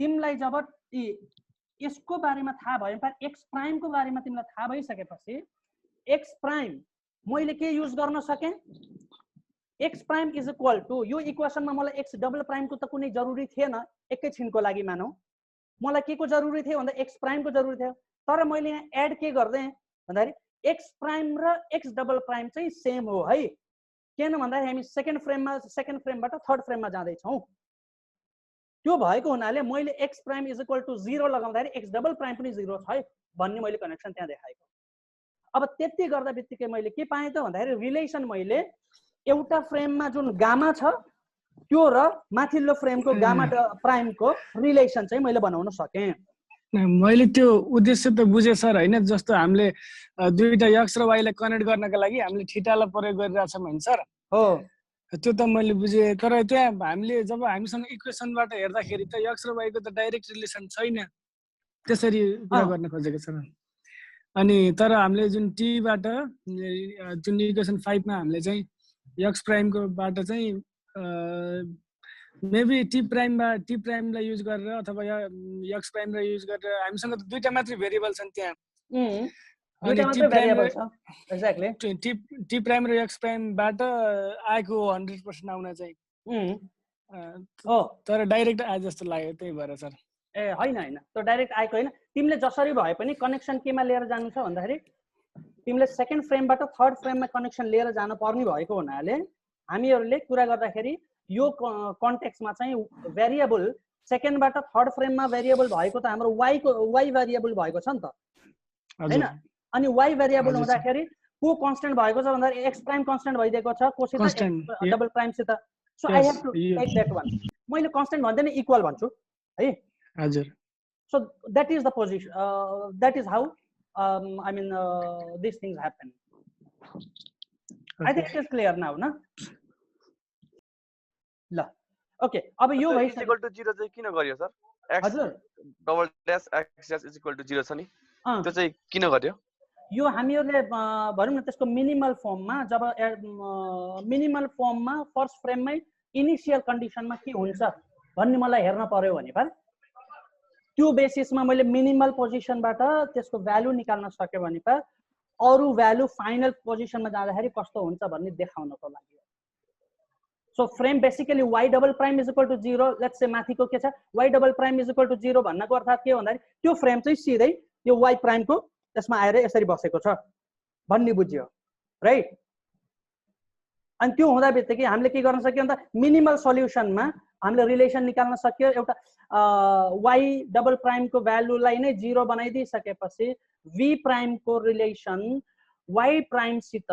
तिमीलाई जब यसको बारेमा थाहा भयो पर एक्स प्राइम को बारेमा तिमीलाई थाहा भइसकेपछि एक्स प्राइम मैले के युज गर्न सकेँ x prime is equal to यो इक्वेसनमा मलाई एक्स डबल प्राइम को त कुनै जरुरी थिएन एकैछिनको लागि मानौ मलाई के को जरुरी थियो भन्दा एक्स प्राइम को जरुरी थियो। तर मैले यहाँ एड के गर्दै भन्दाखेरि एक्स प्राइम र एक्स डबल प्राइम चाहिँ सेम हो है। किन भन्दाखेरि हामी सेकेन्ड फ्रेमबाट थर्ड फ्रेममा जाँदै छौं। त्यो भएको हुनाले मैले x prime is equal to 0 लगाउँदाखेरि एक्स डबल प्राइम पनि 0 छ है भन्ने मैले कनेक्सन त्यहाँ देखाएको। अब त्यति गर्दा बित्तिकै मैले के पाएँ त भन्दाखेरि रिलेसन मैले एउटा फ्रेममा जुन गामा छ त्यो र माथिल्लो फ्रेमको गामा प्राइमको रिलेसन चाहिँ मैले बनाउन सकेँ। मैले त्यो उद्देश्य त बुझे सर हैन। जस्तो हामीले दुईटा एक्स र वाई लाई कनेक्ट गर्नका लागि हामीले थीटालाई प्रयोग गरिरहेछौं हैन सर। हो त्यो त मैले बुझे। तर त्यहाँ हामीले जब हामीसँग इक्वेसनबाट हेर्दाखेरि त एक्स र वाई को त डाइरेक्ट रिलेसन छैन, त्यसरी कुरा गर्न खोजेको छ। अनि तर हामीले जुन टी बाट जुन इक्वेसन 5 मा हामीले चाहिँ एक्स प्राइम को बाट चाहिँ मेबी टी प्राइम लाई युज गरेर अथवा एक्स प्राइम लाई युज गरेर हामीसँग त दुईटा मात्रै भेरिएबल छन् त्यहाँ। दुईटा मात्रै भेरिएबल छ एक्ज्याक्टली। टी प्राइम र एक्स प्राइम बाट आएको 100% आउन चाहिँ हो तर डाइरेक्ट आए जस्तो लाग्यो त्यही भएर सर। ए हैन हैन त्यो डाइरेक्ट आएको हैन। तिमीले जसरी भए पनि कनेक्सन केमा लिएर जानु छ भन्दाखेरि तिमीले सेकेन्ड फ्रेमबाट थर्ड फ्रेममा कनेक्सन लिएर जानु पर्ने भएको हुनाले हामीहरूले कुरा गर्दाखेरि यो कन्टेक्स्टमा चाहिँ भेरिएबल सेकेन्डबाट थर्ड फ्रेममा भेरिएबल भएको त हाम्रो वाई भेरिएबल भएको छ नि त हैन। अनि वाई भेरिएबल हुँदाखेरि को कन्स्टेन्ट भएको छ भन्दाखेरि एक्स प्राइम कन्स्टेन्ट भइदिएको छ कोसित डबल प्राइम सित। So I have to take that one. मैले कन्स्टेन्ट भन्दैन इक्वल भन्छु है। हजुर। So that is the position, that is how I mean these things happen. I think it is clear now, na? ल okay अब यो is equal to 0 चाहिँ किन गर्यो सर? x हजुर double dash x dash is equal to 0 छ नि, त्यो चाहिँ किन गर्यो? यो हामीहरुले भनौं न त्यसको मिनिमल फर्ममा, जब मिनिमल फर्ममा फर्स्ट फ्रेममै इनिशियल कन्डिसनमा के हुन्छ भन्ने मलाई हेर्न पर्यो भने पर त्यो बेसिसमा मैले मिनिमल पोजिसनबाट त्यसको भ्यालु निकाल्न सके भने पर अरु भ्यालु फाइनल पोजिसनमा जाँदाखेरि कस्तो हुन्छ भन्ने देखाउनको लागि. So frame basically y double prime is equal to 0. Let's say माथिको के छ y double prime is equal to 0 भन्नको अर्थ के भन्दाखेरि त्यो फ्रेम चाहिँ सिधै यो y prime को त्यसमा आएर यसरी बसेको छ भन्ने बुझ्यो, राइट? अनि त्यो हुँदा बित्तिकै हामीले के गर्न सक्यो भन्दा मिनिमल सोल्युसनमा हामीले रिलेसन निकाल्न सक्यो. एउटा y डबल प्राइम को भ्यालुलाई नै 0 बनाइदिइ सकेपछि v प्राइम को रिलेसन y प्राइम सित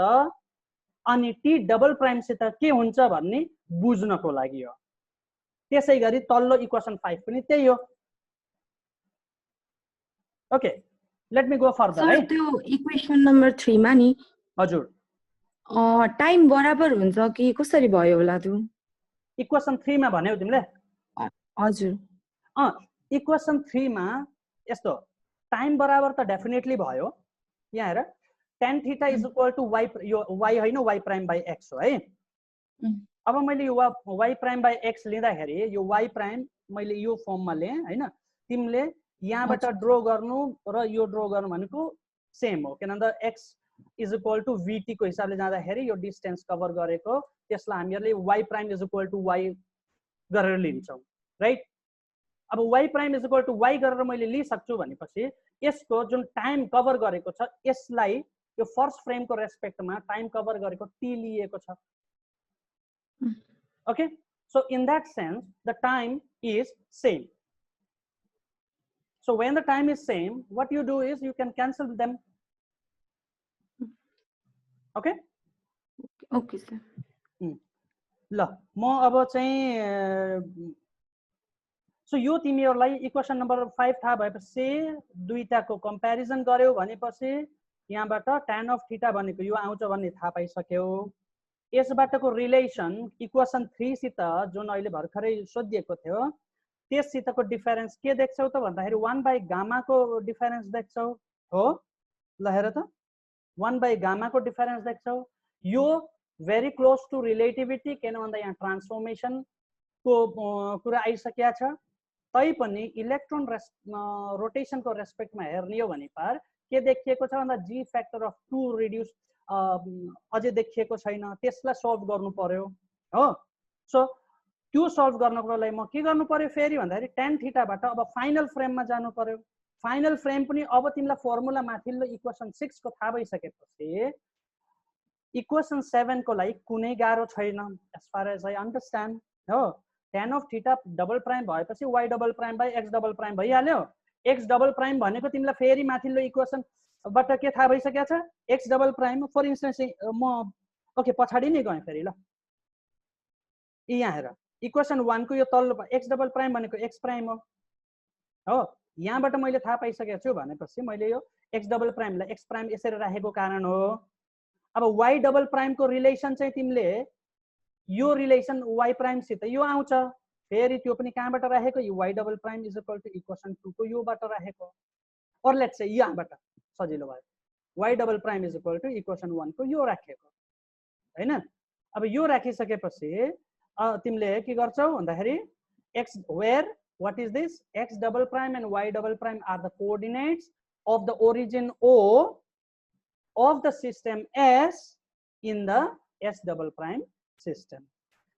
अनि t डबल प्राइम सित के हुन्छ भन्ने बुझ्नको लागि हो. त्यसैगरी तल्लो इक्वेसन 5 पनि त्यही हो. Okay, let me go further. Sir त्यो इक्वेसन नम्बर 3 मा नि हजुर टाइम बराबर हुन्छ कि कसरी भयो होला त्यो? इक्वेसन 3 मा भन्यौ तिमीले? हजुर इक्वेसन 3 मा यस्तो टाइम बराबर त डेफिनेटली भयो. यहाँ हेर tan theta is equal to y, यो y हैन y प्राइम बाइ x हो है. अब मैले यो y प्राइम बाइ x लिँदाखेरि यो y प्राइम मैले यो फर्ममा लिएँ हैन. तिमीले यहाँबाट ड्रा गर्नु र यो ड्रा गर्नु भनेको सेम हो, किनभने x is equal to vt को हिसाबले जाँदाखेरि यो डिस्टेन्स कभर गरेको त्यसलाई हामीहरुले y prime is equal to y गरेर लिन्छौं, राइट? अब y prime is equal to y गरेर मैले लिइसक्छु भनेपछि यसको जुन टाइम कभर गरेको छ यसलाई यो फर्स्ट फ्रेम को रेस्पेक्टमा टाइम कभर गरेको t लिएको छ. Okay, so in that sense the time is same. So when the time is same, what you do is you can cancel them. Okay? Okay sir. ल म अब चाहिँ so यो तिमीहरुलाई equation number 5 थाहा भएपछि दुईटाको कम्प्यारिजन गर्यो भनेपछि यहाँबाट tan of थीटा भनेको यो आउँछ भन्ने थाहा पाइसक्यो. यसबाटको रिलेसन इक्वेसन 3 सित जुन अहिले भर्खरै सोधिएको थियो त्यससितको डिफरेन्स के देख्छौ त भन्दाखेरि 1 बाइ गामा को डिफरेन्स देख्छौ हो. ल हेर त 1 बाइ गामा को डिफरेन्स देख्छौ. यो भेरी क्लोज टु रिलेटिभिटी किन भन्दा यहाँ ट्रान्सफर्मेसन को कुरा आइसकेको छ. तै पनि इलेक्ट्रोन रोटेसन को रेस्पेक्टमा हेर्ने हो भने पर के देखिएको छ भन्दा g फ्याक्टर अफ 2 रिड्युस अझै देखिएको छैन. त्यसलाई सल्भ गर्नु पर्यो हो. सो त्यो सल्भ गर्नको लागि म के गर्नु पर्यो फेरि भन्दाखेरि tan थीटाबाट अब फाइनल फ्रेममा जानु पर्यो. फाइनल फ्रेम पनि अब तिमीलाई फर्मुला माथिल्लो इक्वेसन 6 को थाहा भइसकेपछि इक्वेसन 7 को लागि कुनै गाह्रो छैन as far as I understand हो. tan of theta double prime भएपछि y double prime by x double prime भइहाल्यो. x डबल प्राइम भनेको तिमीलाई फेरि माथिल्लो इक्वेसन बाट के थाहा भइसकेको छ x double prime. For instance म ओके पछाडी नै गएँ फेरि. ल यहाँ हेर इक्वेसन 1 को यो तल्लो x डबल प्राइम भनेको x प्राइम हो. यहाँबाट मैले थाहा पाइसकेको छु भनेपछि मैले यो x डबल प्राइमलाई x प्राइम यसरी राखेको कारण हो. अब y डबल प्राइम को रिलेसन चाहिँ तिमीले यो रिलेसन y प्राइम सित यो आउँछ फेरि त्यो पनि कहाँबाट राखेको यो y double prime is equal to equation 2 को योबाट राखेको. और लेट्स से यहाँबाट सजिलो भयो y double prime is equal to equation 1 को यो राखेको हैन. अब यो राखिसकेपछि तिमीले के गर्छौ भन्दाखेरि x where what is this x double prime and y double prime are the coordinates of the origin O of the system S in the S double prime system.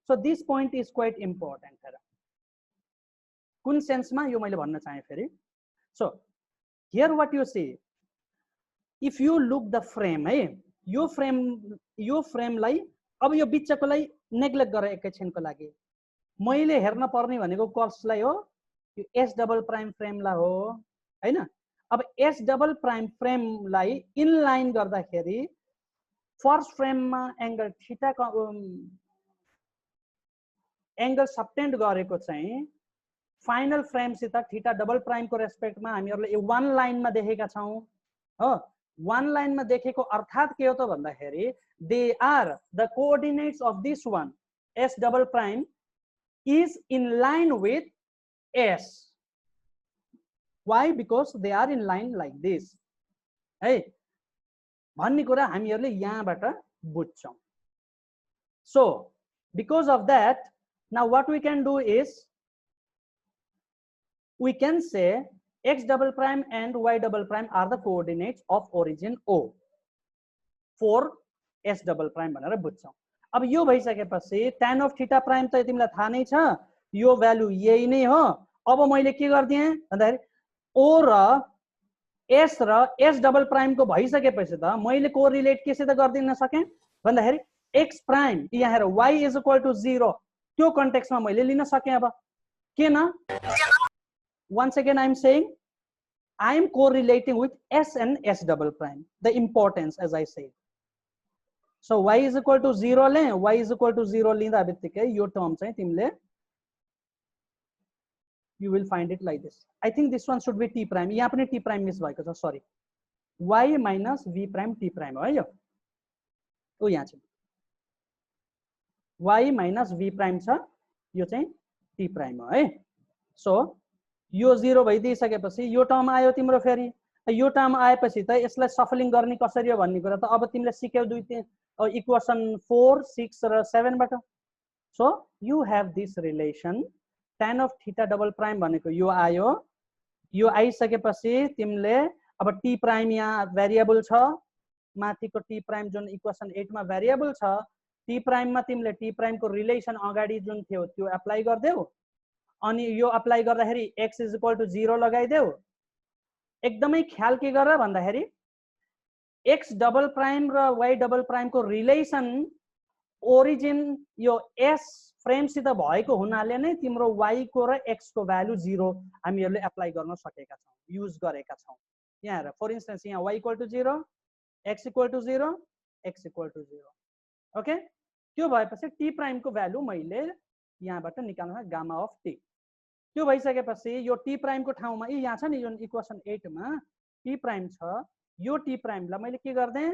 So this point is quite important. कुन सेन्समा यो मैले भन्न चाहे फेरि. So here what you see, if you look the frame है यो फ्रेमलाई अब यो बिचकोलाई नेग्लेक्ट गरे एकैछिनको लागि मैले हेर्न पर्ने भनेको कर्सलाई हो यो एस डबल प्राइम फ्रेमलाई हो हैन. अब एस डबल प्राइम फ्रेमलाई इनलाइन गर्दाखेरि फर्स्ट फ्रेममा एंगल थीटा एंगल सबटेन्ड गरेको चाहिँ फाइनल फ्रेमसित थीटा डबल प्राइमको रेस्पेक्टमा हामीहरूले वन लाइनमा देखेका छौँ हो। वन लाइनमा देखेको अर्थात् के हो त भन्दाखेरि they are the coordinates of this one S double prime is in line with S. Why? Because they are in line like this है भन्ने कुरा हामीहरूले यहाँबाट बुझ्छौँ। So because of that, now what we can do is we can say x double prime and y double prime are the coordinates of origin O for s double prime भनेर बुझ्छौँ। अब यो भइसकेपछि tan of theta prime त तिमीलाई थाहा नै छ, यो भ्यालु यही नै हो। अब मैले के गर्दिएँ भन्दाखेरि O र S र s डबल प्राइम को भइसकेपछि त मैले कोरिलेट केसित गर्दिन सकेँ भन्दाखेरि x प्राइम यहाँ हेर y इज इक्वल टु 0 त्यो कन्टेक्स्टमा मैले लिन सकेँ। अब किन? once again I am saying I am correlating with s and s double prime, the importance as I said. So y is equal to 0 ले y is equal to 0 लिँदा बित्तिकै यो टर्म चाहिँ तिमीले you will find it like this. I think this one should be t prime. यहाँ पनि t prime miss भएको छ, sorry, y minus v prime t prime हो यो। ओ यहाँ छ y minus v prime छ, यो चाहिँ t prime हो है। सो यो 0 भइदिइसकेपछि यो टर्म आयो तिम्रो, फेरि यो टर्म आएपछि त यसलाई सफलिङ गर्ने कसरी हो भन्ने कुरा त अब तिमीले सिक्यौ इक्वेसन 4, 6 र 7 बाट। So you have this relation tan of theta double prime भनेको यो आयो। यो आइसकेपछि तिमीले अब t प्राइम यहाँ भेरिएबल छ, माथिको t प्राइम जुन इक्वेसन 8 मा भेरिएबल छ, t प्राइम मा तिमीले t प्राइम को रिलेसन अगाडि जुन थियो त्यो अप्लाई गर्देऊ, अनि यो अप्लाई गर्दाखेरि x इज इक्वल टु 0 लगाइदेऊ। एकदमै ख्याल के गर भन्दाखेरि x डबल प्राइम र y डबल प्राइम को रिलेसन ओरिजिन यो s फ्रेमसित भएको हुनाले नै तिम्रो y को र x को भ्यालु 0 हामीहरूले अप्लाई गर्न सकेका छौँ, युज गरेका छौँ। यहाँ हेर, फर इन्स्टेन्स यहाँ y equal to 0, x equal to 0, x equal to 0। Okay, त्यो भएपछि t प्राइम को भ्यालु मैले यहाँबाट निकाल्न गामा अफ t। त्यो भइसकेपछि यो t प्राइम को ठाउँमा यहाँ छ नि जुन इक्वेसन 8 मा t प्राइम छ, यो t प्राइमलाई मैले के गर्दै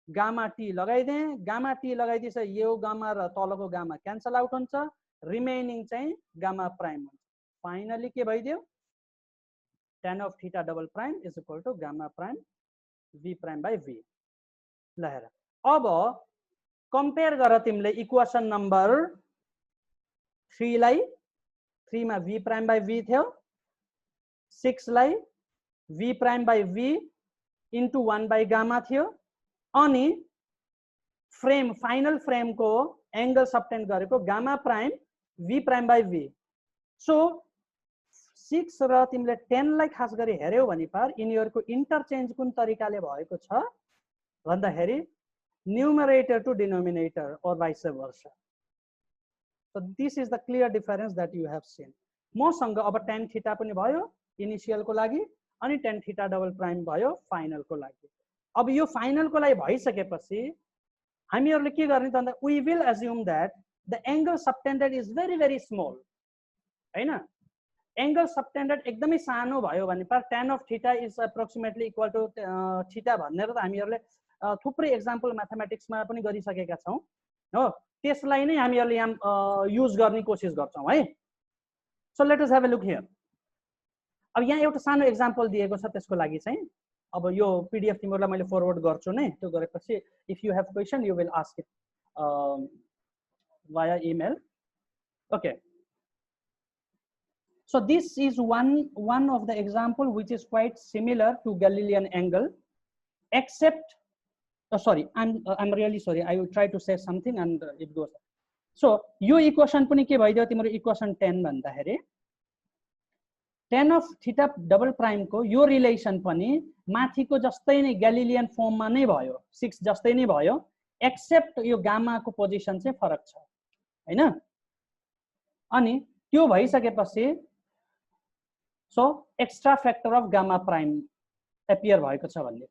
गामा t लगाइदेँ। गामा t लगाइदिएछ, यो गामा र तलको गामा क्यान्सल आउट हुन्छ, रिमेनिङ चाहिँ गामा प्राइम हुन्छ। फाइनली के भइदियो, tan of theta double prime is equal to gamma prime v prime by v। ल हेर, अब कम्पेयर गर तिमीले इक्वेसन नम्बर 3 लाई, 3 मा v प्राइम बाई v थियो, 6 लाई v prime by v into 1 by gamma थियो, अनि फ्रेम फाइनल फ्रेम को एंगल सबटेन्ड गरेको gamma prime v prime by v। So 6 र तिमीले 10 लाई खास गरी हेर्यौ भने पार यिनीहरुको इन्टरचेन्ज कुन तरिकाले भएको छ भन्दाखेरि numerator to denominator or vice versa. So this is the clear difference that you have seen. मसँग अब tan थीटा पनि भयो इनिशियल को लागि, अनि tan थीटा डबल प्राइम भयो फाइनल को लागि। अब यो फाइनल को लागि भइसकेपछि हामीहरुले के गर्ने त भन्दा we will assume that the angle subtended is very very small, हैन? एंगल सबटेन्डेड एकदमै सानो भयो भने पर tan of theta is approximately equal to theta भनेर त हामीहरुले थुप्रै एक्जाम्पल म्याथमेटिक्समा पनि गरिसकेका छौं हो। त्यसलाई नै हामीहरुले यहाँ युज गर्ने कोशिश गर्छौं है। So let us have a look here. अब यहाँ एउटा सानो एक्जाम्पल दिएको छ, त्यसको लागि चाहिँ अब यो पीडीएफ तिमीहरुलाई मैले फरवर्ड गर्छु नै। त्यो गरेपछि if you have question you will ask it via email. Okay. So this is one of the example which is quite similar to Galilean angle, except sorry, I'm really sorry, I will try to say something and it goes. So यो equation पनि के भइदियो तिम्रो equation 10 भन्दाखेरि tan of theta double prime को यो relation पनि माथिको जस्तै नै ग्यालिलियन फर्ममा नै भयो, 6 जस्तै नै भयो, एक्सेप्ट यो गामा को पोजिसन चाहिँ फरक छ हैन। अनि त्यो भइसकेपछि so extra factor of gamma prime appear भएको छ भन्ने।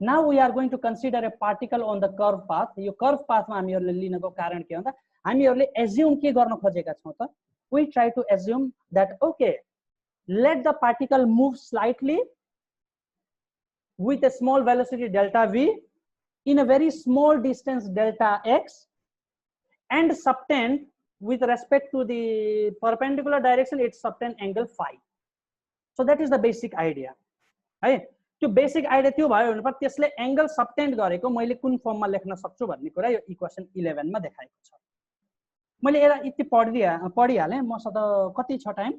Now we are going to consider a particle on the curve path. यो कर्व पाथमा हामीहरुले लिनको कारण के भन्दा हामीहरुले एज्युम के गर्न खोजेका छौं त we try to assume that okay, let the particle move slightly with a small velocity delta v in a very small distance delta x and subtend with respect to the perpendicular direction it subtend angle phi. So that is the basic idea. है त्यो basic idea त्यो भयो भने पर त्यसले angle subtend गरेको मैले कुन फर्ममा लेख्न सक्छु भन्ने कुरा यो इक्वेसन 11 मा देखाएको छ। मैले यसलाई यति पढिहालेँ मसँग कति छ time?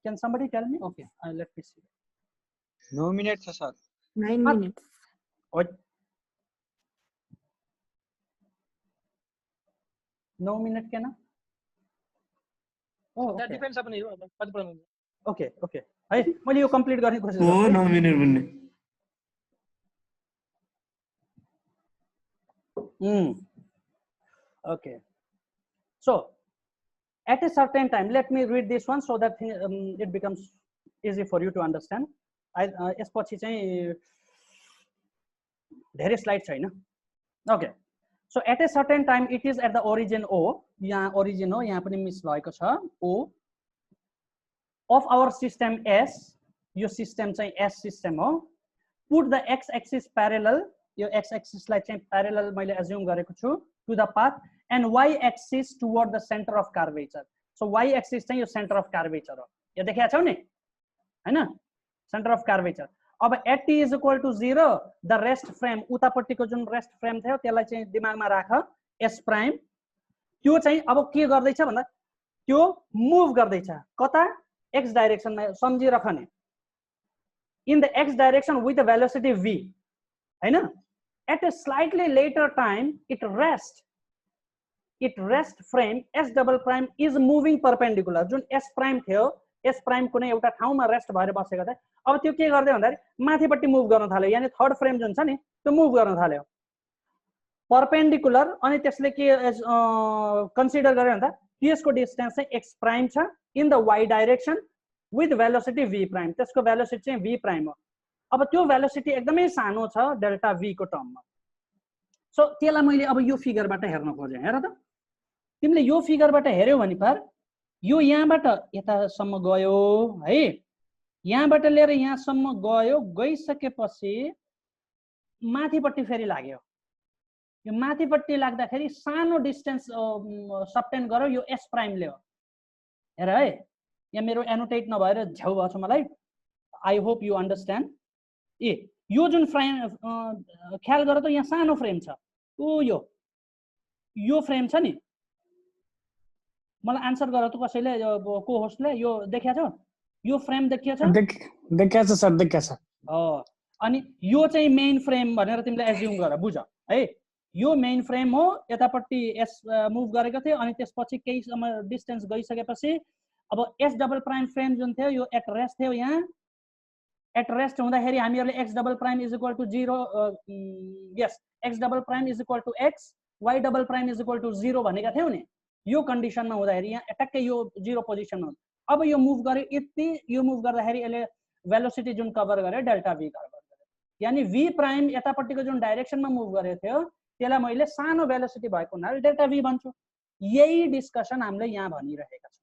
Can somebody tell me? Okay, let me see. 9 minutes छ सर। 9 minutes. 9 minute के ना? That depends upon you. कति पढ्नु? Okay, okay. है मैले यो कम्प्लिट गर्ने कोसिस गर्छु। हो 9 मिनेट भन्ने। Okay. So at a certain time, let me read this one so that it becomes easy for you to understand. यसपछि चाहिँ धेरै स्लाइड छैन। Okay. So at a certain time, it is at the origin O. यहाँ origin हो, यहाँ पनि miss भएको छ O of our system S. यो system चाहिँ S system हो. Put the x-axis parallel. यो x-axis लाई चाहिँ parallel मैले assume गरेको छु to the path and y-axis toward the center of curvature. So y-axis चाहिँ यो center of curvature हो. यो देखिया छौ नि, हैन? Center of curvature. अब at t is equal to 0, the rest frame उतापट्टिको जुन rest frame थियो त्यसलाई चाहिँ दिमागमा राख s prime. त्यो चाहिँ अब के गर्दैछ भन्दा त्यो मुभ गर्दैछ कता x डाइरेक्सन मा सम्झिराख नि, in the x direction with the velocity v, हैन? At a slightly later time it rest frame s double prime is moving perpendicular. जुन s prime थियो s prime कुनै एउटा ठाउँमा रेस्ट भएर बसेको थियो, अब त्यो के गर्दै भन्दाखेरि माथिपट्टि मुभ गर्न थाल्यो, यानी थर्ड फ्रेम जुन छ नि त्यो मुभ गर्न थाल्यो परपेन्डिकुलर। अनि त्यसले के कन्सिडर गर्यो भन्दा त्यसको डिस्टेन्स चाहिँ x प्राइम छ in the y direction with velocity v prime, त्यसको भेलोसिटी चाहिँ v प्राइम हो। अब त्यो भेलोसिटी एकदमै सानो छ डेल्टा v को टर्ममा। सो त्यसलाई मैले अब यो फिगरबाट हेर्न खोजे। हेर त तिमीले यो फिगरबाट हेर्यौ भने पर यो यहाँबाट यतासम्म गयो है, यहाँबाट लिएर यहाँसम्म गयो, गइसकेपछि माथिपट्टि फेरि लाग्यो। यो माथिपट्टि लाग्दाखेरि सानो डिस्टेन्स सबटेन्ड गर्यो यो s प्राइमले हो। हेर है, यहाँ मेरो एनोटेट नभएर झ्याउ भएको छ मलाई। I hope you understand. यो जुन फ्रेम ख्याल गर त यहाँ सानो फ्रेम छ, यो फ्रेम छ नि, मलाई आन्सर गर त कसैले को होस्टले यो देखिया छ? यो फ्रेम देखिया छ? देखिया छ सर, देखिया छ। अनि यो चाहिँ मेन फ्रेम भनेर तिमीले एज्युम गर, बुझ है। यो मेन फ्रेम हो, यतापट्टि एस मुभ गरेको थियो अनि त्यसपछि केही समय डिस्टेन्स गइसकेपछि अब एस डबल प्राइम फ्रेम जुन थियो यो एट रेस्ट थियो। यहाँ एट रेस्ट हुँदाखेरि हामीहरूले x double prime is equal to 0, यस x double prime is equal to x, y double prime is equal to 0 भनेका थियौ नि। यो कन्डिसनमा हुँदाखेरि यहाँ ट्याक्कै यो 0 पोजिसनमा हुन्छ। अब यो मुभ गर्यो यति, यो मुभ गर्दाखेरि यसले भेलोसिटी जुन कभर गर्यो डेल्टा v कभर गर्यो, यानी v प्राइम यतापट्टिको जुन डाइरेक्सनमा मुभ गरेको थियो त्यसलाई मैले सानो भेलोसिटी भएको हुनाले डेल्टा v भन्छु। यही डिस्कसन हामीले यहाँ भनिरहेका छौँ।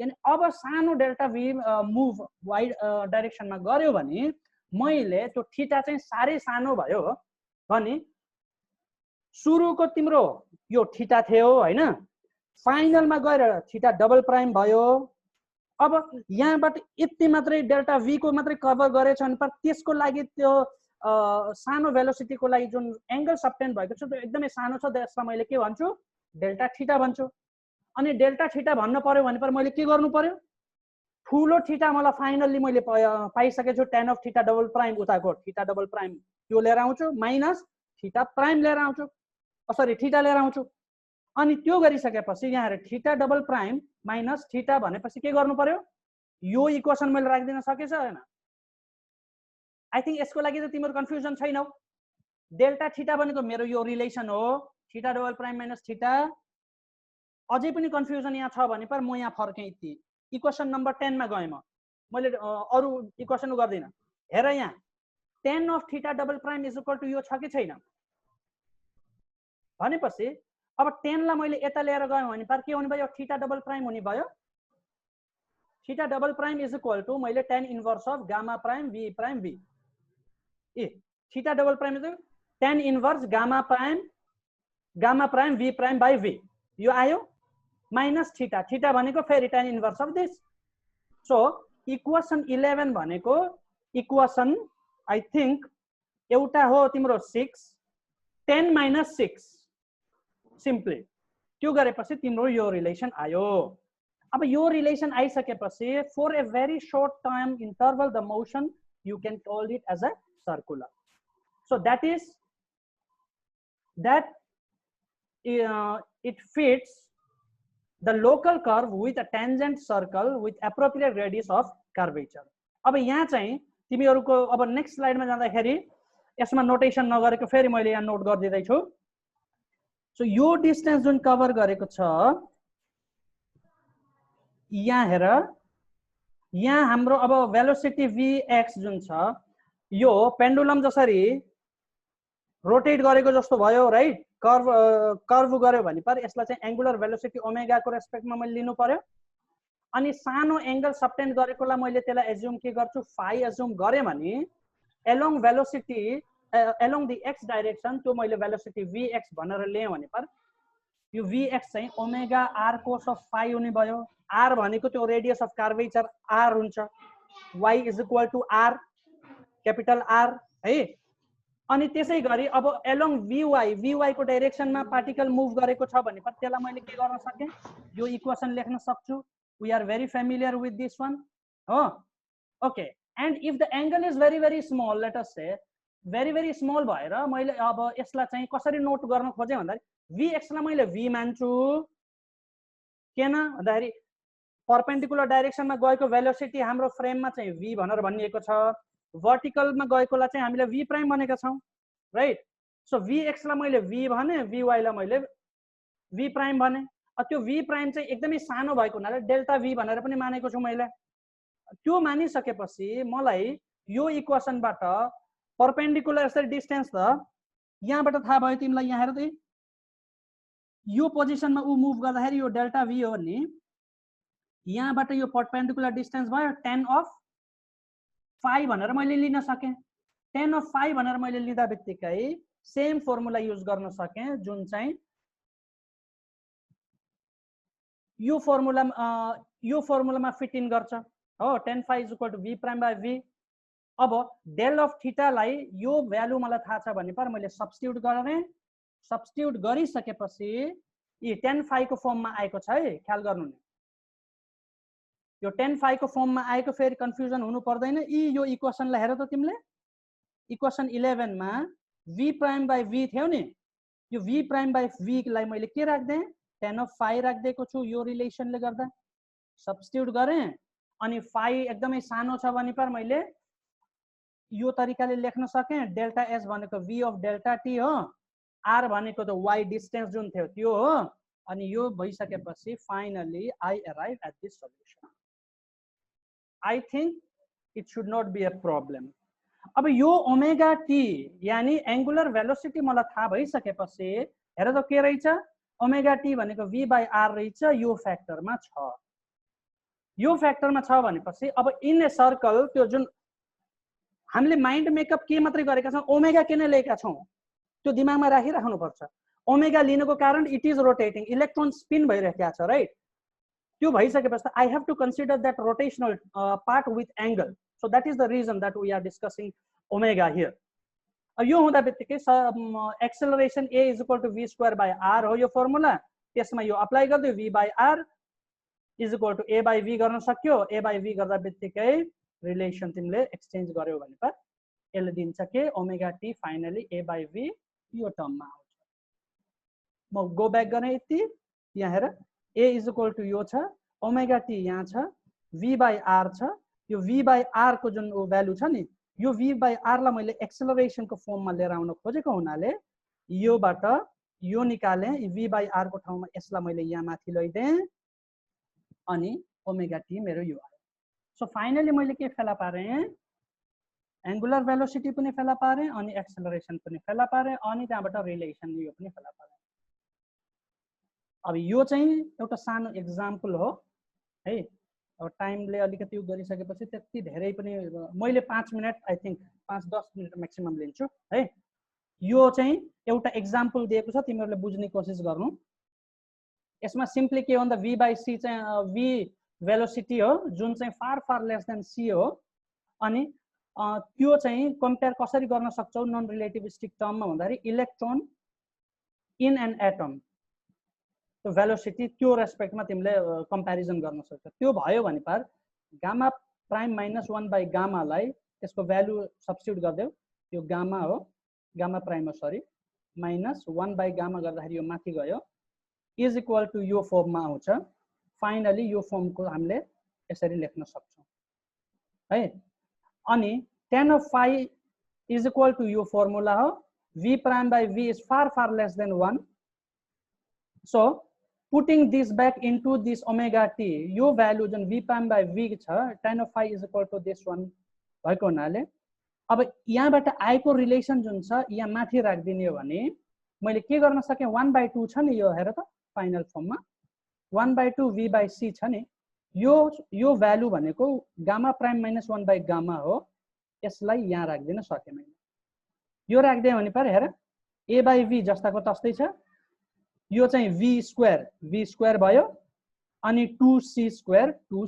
यानी अब सानो डेल्टा v मुभ वाइड डाइरेक्सनमा गर्यो भने मैले त्यो थीटा चाहिँ साह्रै सानो भयो भने सुरुको तिम्रो यो थीटा थियो हैन, फाइनलमा गएर थीटा डबल प्राइम भयो। अब यहाँबाट यति मात्रै डेल्टा v को मात्रै कभर गरेछ भने पर त्यसको लागि त्यो सानो भेलोसिटीको लागि जुन एंगल सबटेन्ड भएको छ त्यो एकदमै सानो छ, त्यसलाई मैले के भन्छु? डेल्टा थीटा भन्छु। अनि डेल्टा थीटा भन्न पर्यो भने पर मैले के गर्नु पर्यो? ठुलो थीटा मलाई फाइनल्ली मैले पाइसकेको छु, tan of theta double prime उताको थीटा डबल प्राइम त्यो लिएर आउँछु माइनस थीटा प्राइम लिएर आउँछु, सरी थीटा लिएर आउँछु। अनि त्यो गरिसकेपछि यहाँ theta double prime minus theta भनेपछि के गर्नु पर्यो? यो इक्वेसन मैले राखिदिन सकेछ हैन? आई थिंक यसको लागि त तिम्रो कन्फ्युजन छैनौ। डेल्टा थीटा भनेको मेरो यो रिलेसन हो, theta double prime minus theta. अझै पनि कन्फ्युजन यहाँ छ भने पर म यहाँ फर्केँ यति, इक्वेसन नम्बर 10 मा गएँ मैले अरु इक्वेसन गर्दिन। हेर यहाँ tan of theta double prime is equal to यो छ कि छैन भनेपछि अब 10 लाई मैले यता लिएर गएँ भने पर के हुने भयो थीटा डबल प्राइम हुने भयो theta double prime is equal to मैले tan inverse of gamma prime v prime v ए theta double prime is tan inverse gamma prime v prime by v यो आयो माइनस थीटा थीटा भनेको फेरि tan inverse of this so equation 11 भनेको equation I think एउटा हो तिम्रो 6 10 minus 6 simply त्यो गरेपछि तिम्रो यो रिलेसन आयो अब यो रिलेसन आइसकेपछि for a very short time interval the motion you can call it as a circular so that it fits the local curve with a tangent circle with appropriate radius of curvature अब यहाँ चाहिँ तिमीहरुको अब next स्लाइडमा जाँदाखेरि यसमा notation नगरेको फेरि मैले यहाँ नोट गर्दिदै छु सो यो डिस्टेन्स जुन कभर गरेको छ यहाँ हेर यहाँ हाम्रो अब भेलोसिटी vx जुन छ यो पेन्डुलम जसरी रोटेट गरेको जस्तो भयो राइट कर्व गर्यो भने पर यसलाई चाहिँ एंगुलर भेलोसिटी ओमेगा को रेस्पेक्टमा मैले लिनु पर्यो अनि सानो एंगल सबटेन्ड गरेकोलाई मैले त्यसलाई एज्युम के गर्छु फाई एज्युम गरे भने along velocity along the x direction त्यो मैले भेलोसिटी vx भनेर लिए भने पर यो vx चाहिँ omega r cos of phi हुने भयो r भनेको त्यो रेडियस अफ कर्वेचर r हुन्छ y is equal to r capital r है अनि त्यसै गरी अब एलोङ vy को डाइरेक्सनमा पार्टिकल मुभ गरेको छ भने पर त्यसलाई मैले के गर्न सके यो इक्वेसन लेख्न सक्छु we are very familiar with this one हो okay and if the angle is very small let us say very small भएर मैले अब यसलाई चाहिँ कसरी नोट गर्न खोजे भन्दाखेरि vx लाई मैले v मान्छु किन भन्दाखेरि परपेन्डिकुलर डाइरेक्सनमा गएको भेलोसिटी हाम्रो फ्रेममा चाहिँ v भनेर भनिएको छ वर्टिकलमा गएकोलाई चाहिँ हामीले v प्राइम भनेका छौं राइट सो vx लाई मैले v भने vy लाई मैले v प्राइम भने त्यो v प्राइम चाहिँ एकदमै सानो भएको हुनाले डेल्टा v भनेर पनि मानेको छु मैले त्यो मानिसकेपछि मलाई यो इक्वेसनबाट परपेन्डिकुलर यसरी डिस्टेन्स त यहाँबाट थाहा भयो तिमीलाई यहाँ हेर त यो पोजिसनमा उ मुभ गर्दाखेरि यो डेल्टा v हो नि यहाँबाट यो परपेन्डिकुलर डिस्टेन्स भयो 10 अफ 5 भनेर मैले लिन सके 10 अफ 5 भनेर मैले लिँदा बित्तिकै सेम फर्मुला युज गर्न सके जुन चाहिँ यो फर्मुलामा फिट इन गर्छ हो 10 phi is equal to v prime by v अब डेल अफ थीटा लाई यो भ्यालु मलाई थाहा छ भने पर मैले सब्स्टिट्युट गरे सब्स्टिट्युट गरिसकेपछि यो 10 phi को फर्ममा आएको छ है ख्याल गर्नु नि यो 10 phi को फर्ममा आएको फेरि कन्फ्युजन हुनु पर्दैन यो इक्वेसनलाई हेर त तिमीले इक्वेसन 11 मा v प्राइम बाइ v थियो नि यो v प्राइम बाइ v लाई मैले के राख्दे 10 अफ phi राख्देको छु यो रिलेसनले गर्दा सब्स्टिट्युट गरे अनि phi एकदमै सानो छ भने पर मैले यो तरिकाले लेख्न सके डेल्टा s भनेको v अफ डेल्टा t हो r भनेको त y डिस्टेन्स जुन थियो त्यो हो अनि यो भइसकेपछि finally I arrive at this solution. I think it should not be a problem. अब यो ओमेगा t यानी एंगुलर भेलोसिटी मलाई थाहा भइसकेपछि हेर त के रहेछ ओमेगा t भनेको v by r रहेछ यो फ्याक्टरमा छ यो फ्याक्टरमा छ भनेपछि अब इन ए सर्कल त्यो जुन हामीले माइन्ड मेकअप के मात्रै गरेका छौं ओमेगा किन लिएका छौं त्यो दिमागमा राखिराख्नु पर्छ ओमेगा लिनको कारण it is rotating electron spin भइरहेको छ राइट त्यो भइसकेपछि I have to consider that rotational part with angle so that is the reason that we are discussing omega here यो हुँदा बित्तिकै acceleration a is equal to v square by r हो यो formula त्यसमा यो apply गर्दै v by r is equal to a by v गर्न सक्यो a बाइ v गर्दा बित्तिकै रिलेसन तिमीले एक्सचेन्ज गर्यो भने पर यसले दिन्छ के omega t finally a by v यो टर्ममा आउँछ म गो ब्याक गर्ने यति यहाँ हेर a इज इक्वल टु यो छ ओमेगा t यहाँ छ v बाइ r छ यो v बाइ r को जुन भ्यालु छ नि यो v बाइ r लाई मैले एक्सेलरेसन को फर्ममा लिएर आउन खोजेको हुनाले योबाट यो निकाले v बाइ r को ठाउँमा यसलाई मैले यहाँ माथि लैदिए अनि ओमेगा t मेरो यो आयो सो फाइनली मैले के फेला पारे एंगुलर भेलोसिटी पनि फेला पारे अनि एक्सेलरेसन पनि फेला पारे अनि त्यहाँबाट रिलेसन यो पनि फेला पारे अब यो चाहिँ एउटा सानो एक्जाम्पल हो है। अब टाइमले अलिकति उ गरिसकेपछि त्यति धेरै पनि मैले 5 minute I think 5-10 minute maximum लिन्छु है। यो चाहिँ एउटा एक्जाम्पल दिएको छ, तिमीहरूले बुझ्ने कोसिस गर्नु। यसमा सिम्पली के हो भन्दा v by c चाहिँ v भेलोसिटी हो जुन चाहिँ फार लेस देन c हो। अनि त्यो चाहिँ कम्पेयर कसरी गर्न सक्छौ नन रिलेटिभिस्टिक टर्ममा भन्दाखेरि इलेक्ट्रोन इन एन एटम त्यो भेलोसिटी त्यो रेस्पेक्टमा तिमीले कम्पेरिजन गर्न सक्छौ। त्यो भयो भने पर गामा प्राइम माइनस 1 बाई गामालाई त्यसको भ्यालु सब्स्टिट्युट गरिदेऊ, यो गामा हो, गामा प्राइम हो सरी, माइनस 1 बाई गामा गर्दाखेरि यो माथि गयो इज इक्वल टु यो फर्ममा आउँछ। फाइनली यो फर्मको हामीले यसरी लेख्न सक्छौँ है। अनि tan of phi is equal to यो फर्मुला हो, v prime by v is far less than 1. So putting this back into this omega t, यो भ्यालु जुन v prime by v छ tan of phi is equal to this one भएको हुनाले अब यहाँबाट आएको रिलेसन जुन छ यहाँ माथि राख्दिने हो भने मैले के गर्न सके 1/2 छ नि, यो हेर त फाइनल फर्ममा 1/2 v by c छ नि, यो भ्यालु भनेको gamma prime minus 1 by gamma हो। यसलाई यहाँ राख्दिन सके मैले, यो राख्दै भने पर हेर a by v जस्ताको तस्तै छ, यो चाहिँ v स्क्वायर भयो अनि 2c स्क्वायर भयो।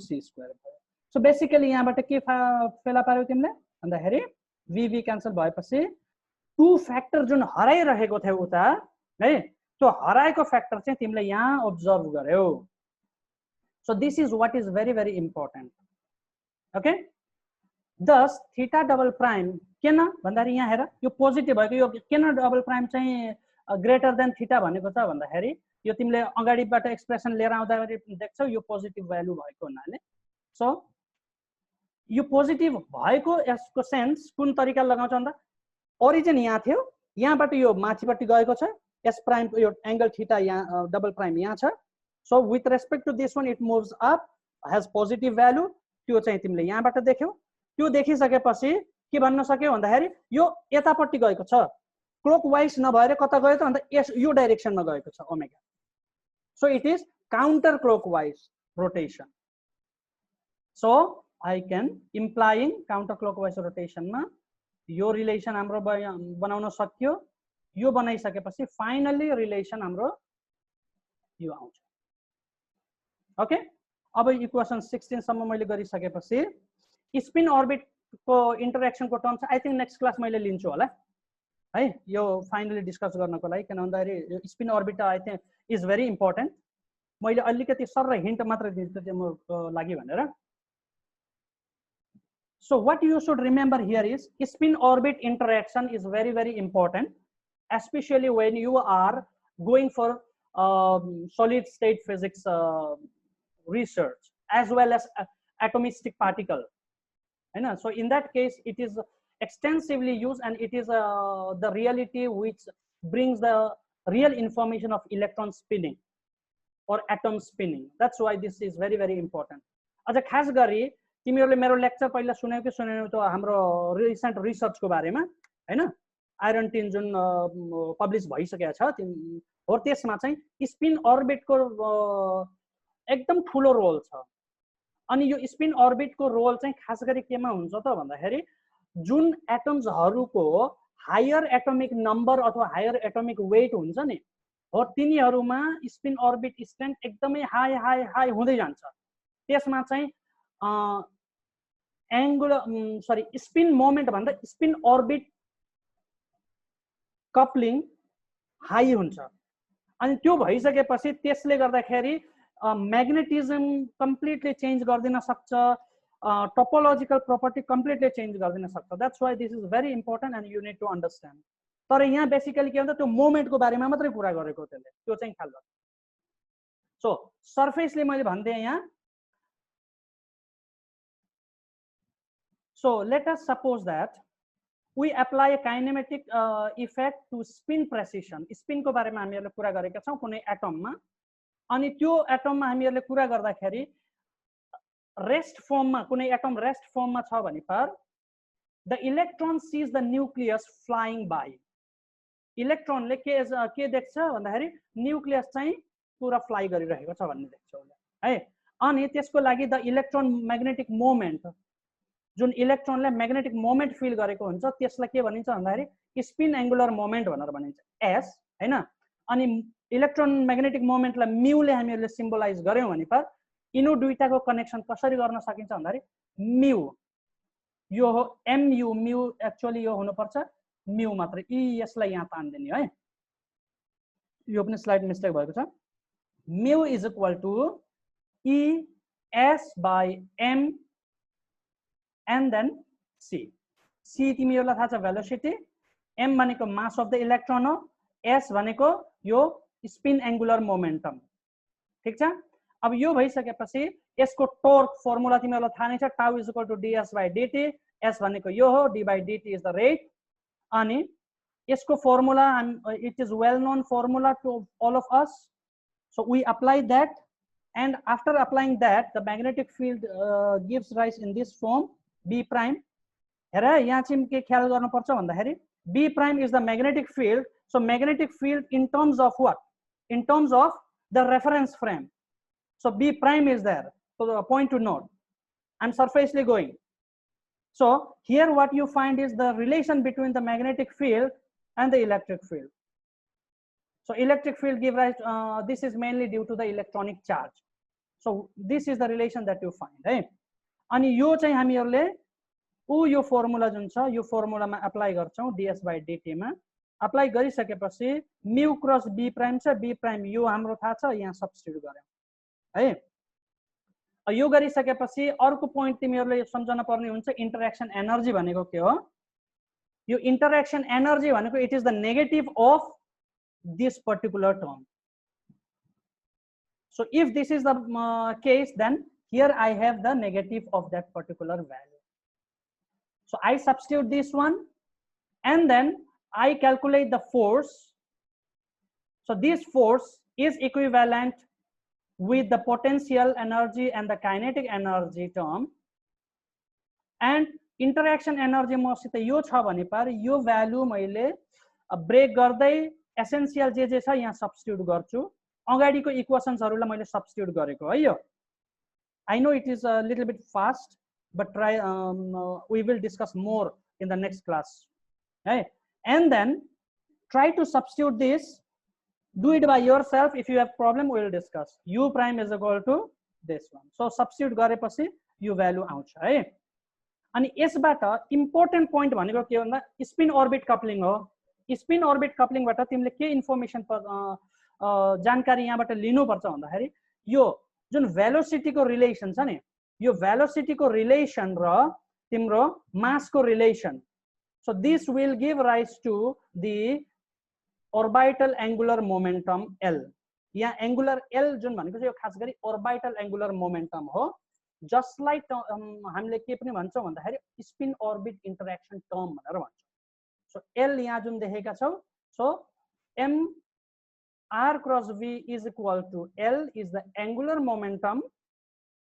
सो बेसिकली यहाँबाट के फेला पार्यो तिमीले भन्दाखेरि v क्यान्सल भएपछि 2 फ्याक्टर जुन हराइरहेको थियो उता है, त्यो हराएको फ्याक्टर चाहिँ तिमीले यहाँ अब्जर्भ गर्यौ। So this is what is very important. Okay, this theta double prime किन भन्दाखेरि यहाँ हेर यो पोजिटिभ भएको, यो किन डबल प्राइम चाहिँ ग्रेटर देन थीटा भनेको छ भन्दाखेरि यो तिमीले अगाडिबाट एक्सप्रेसन लिएर आउँदाखेरि देख्छौ यो पोजिटिभ भ्यालु भएको हुनाले। सो यो पोजिटिभ भएको यसको सेन्स कुन तरिका लगाउँछ भन्दा ओरिजिन यहाँ थियो, यहाँबाट यो माथिपट्टि गएको छ, एस प्राइम यो एंगल थीटा यहाँ डबल प्राइम यहाँ छ। So with respect to this one it moves up has positive value, त्यो चाहिँ तिमीले यहाँबाट देख्यौ। त्यो देखिसकेपछि के भन्न सक्यो भन्दाखेरि यो यतापट्टि गएको छ, क्लॉकवाइज नभएर कता गयो त भन्दा यो डाइरेक्सनमा गएको छ omega. So it is counter clockwise rotation. So I can implying counter clockwise रोटेशनमा यो रिलेसन हाम्रो बनाउन सक्यो। यो बनाइसकेपछि फाइनली रिलेसन हाम्रो यो आउँछ। ओके, अब इक्वेसन 16 सम्म मैले गरिसकेपछि स्पिन अर्बिट को इंटरेक्शन को terms I think next class मैले लिन्छु होला है, यो फाइनली डिस्कस गर्नको लागि। किन भन्दाखेरि spin orbit I think is very important. मैले अलिकति सर हिन्ट मात्र दिन्छु त्यो लागि भनेर। So what you should remember here is spin orbit interaction is very important, especially when you are going for solid state physics research as well as atomistic particle. So in that case it is extensively used and it is the reality which brings the real information of electron spinning or atom spinning. That's why this is very important. अझ खास गरी तिमीहरूले मेरो lecture पहिला सुनेको सुनेनौ त हाम्रो recent रिसर्चको बारेमा हैन, आइरन टिन जुन पब्लिश भइसकेको छ हो, त्यसमा चाहिँ स्पिन अर्बिटको एकदम ठुलो रोल छ। अनि यो स्पिन अर्बिटको रोल चाहिँ खास गरी केमा हुन्छ त भन्दाखेरि जुन एटम्सहरुको हायर एटोमिक नम्बर अथवा हायर एटोमिक वेट हुन्छ नि हो, तिनीहरुमा स्पिन अर्बिट स्ट्रेन्थ एकदमै हाई हुँदै जान्छ। त्यसमा चाहिँ स्पिन मोमेन्ट भन्दा स्पिन अर्बिट कपलिङ हाई हुन्छ। अनि त्यो भइसकेपछि त्यसले गर्दाखेरि म्याग्नेटिजम कम्प्लिटली चेन्ज गरिदिन सक्छ, टोपोलोजिकल प्रपर्टी कम्प्लिटली चेन्ज गरिदिन सक्छ। That's why this is very important and you need to understand. तर यहाँ बेसिकली के भन्छ त्यो मोमेन्टको बारेमा मात्रै कुरा गरेको, त्यसले त्यो चाहिँ ख्याल गर्छ। सो सरफेसले मैले भन्थे यहाँ। So let us suppose that we apply a kinematic effect to spin precision. Spin को बारेमा हामीहरुले कुरा गरेका छौं कुनै एटममा। अनि त्यो एटममा हामीहरुले कुरा गर्दाखेरि रेस्ट फर्ममा कुनै एटम रेस्ट फर्ममा छ भने पर the electron sees the nucleus flying by. इलेक्ट्रोनले के देख्छ भन्दाखेरि न्यूक्लियस चाहिँ पुरा फ्लाइ गरिरहेको छ भन्ने देख्छौ है। अनि त्यसको लागि द इलेक्ट्रोन म्याग्नेटिक मोमेन्ट, जुन इलेक्ट्रोनले म्याग्नेटिक मोमेन्ट फिल गरेको हुन्छ त्यसलाई के भनिन्छ भन्दाखेरि स्पिन एङ्गुलर मोमेन्ट भनेर भनिन्छ, एस हैन। अनि इलेक्ट्रोन म्याग्नेटिक मोमेन्टलाई म्युले हामीहरूले सिम्बलाइज गर्यौं भने पर यिनीहरू दुईटाको कनेक्सन कसरी गर्न सकिन्छ भन्दाखेरि म्यु यो हो एमयु, म्यु एक्चुअली यो हुनुपर्छ म्यु मात्र, ई यसलाई यहाँ तान्दिने है, यो पनि स्लाइड मिस्टेक भएको छ। Mu is equal to E S by M and then C. C तिमीहरूलाई थाहा छ भेलोसिटी, एम भनेको मास अफ द इलेक्ट्रोन हो, एस भनेको यो स्पिन एङ्गुलर मोमेन्टम, ठीक छ। अब यो भइसकेपछि यसको टोर्क फर्मुला तिमीहरूलाई थाहा नै छ, tau is equal to DS by DT, S भनेको यो हो, D by DT is the rate. अनि यसको formula it is well known formula to all of us, so we apply that, and after applying that the magnetic field gives rise in this form B prime। हेर यहाँ चाहिँ के ख्याल गर्नुपर्छ भन्दाखेरि B prime is the magnetic field, so magnetic field in terms of what, in terms of the reference frame, so B prime is there, so the point to note I'm surfacely going. So here what you find is the relation between the magnetic field and the electric field. So electric field give rise, this is mainly due to the electronic charge, so this is the relation that you find है। अनि यो चाहिँ हामीहरूले यो formula जुन छ यो फर्मुलामा apply गर्छौं ds by dt मा। अप्लाई गरिसकेपछि म्यु क्रस b प्राइम छ, b प्राइम यो हाम्रो थाहा छ, यहाँ सब्स्टिट्युट गर्यौं है। यो गरिसकेपछि अर्को पोइन्ट तिमीहरूले सम्झन पर्ने हुन्छ, इन्टरेक्सन एनर्जी भनेको के हो। यो इन्टरेक्सन एनर्जी भनेको it is the negative of this particular term. So if this is the case, then here I have the negative of that particular value. So I substitute this one and then I calculate the force. So this force is equivalent with the potential energy and the kinetic energy term, and interaction energy मसित यो छ भने पर यो value मैले brake गर्दै essential जे छ यहाँ सब्स्टिट्युट गर्छु, अगाडिको इक्वेशन्सहरुलाई मैले सब्स्टिट्युट गरेको है। यो I know it is a little bit fast, but try we will discuss more in the next class, right? And then try to substitute this, do it by yourself. If you have problem we will discuss. U prime is equal to this one, so substitute गरेपछि यो value आउँछ है। अनि यसबाट important point भनेको के भन्दा spin orbit कपलिङ हो। स्पिन अर्बिट कपलिङबाट तिमीले के इन्फर्मेसन जानकारी यहाँबाट लिनुपर्छ भन्दाखेरि यो जुन भेलोसिटीको रिलेसन छ नि, यो भेलोसिटीको रिलेसन र तिम्रो मासको relation, so this will give rise to the orbital angular momentum L। यहाँ एंगुलर L जुन भनेको चाहिँ यो खास गरी orbital angular momentum हो, जसलाई हामीले के पनि भन्छौं भन्दाखेरि स्पिन अर्बिट इन्टरेक्सन टर्म भनेर भन्छौं। सो L यहाँ जुन देखेका छौ, so M R cross V is equal to L is the angular momentum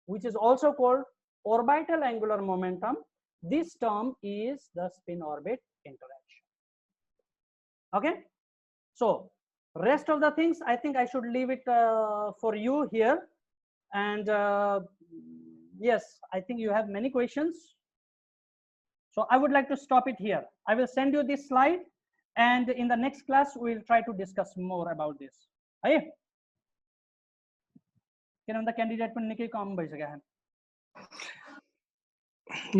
which is also called orbital angular momentum. This term is the spin orbit interaction. Okay, so rest of the things I think I should leave it for you here, and yes, I think you have many questions, so I would like to stop it here. I will send you this slide, and in the next class we will try to discuss more about this. है किन भन्दा candidate पनि निकै कम भइसक्यो है।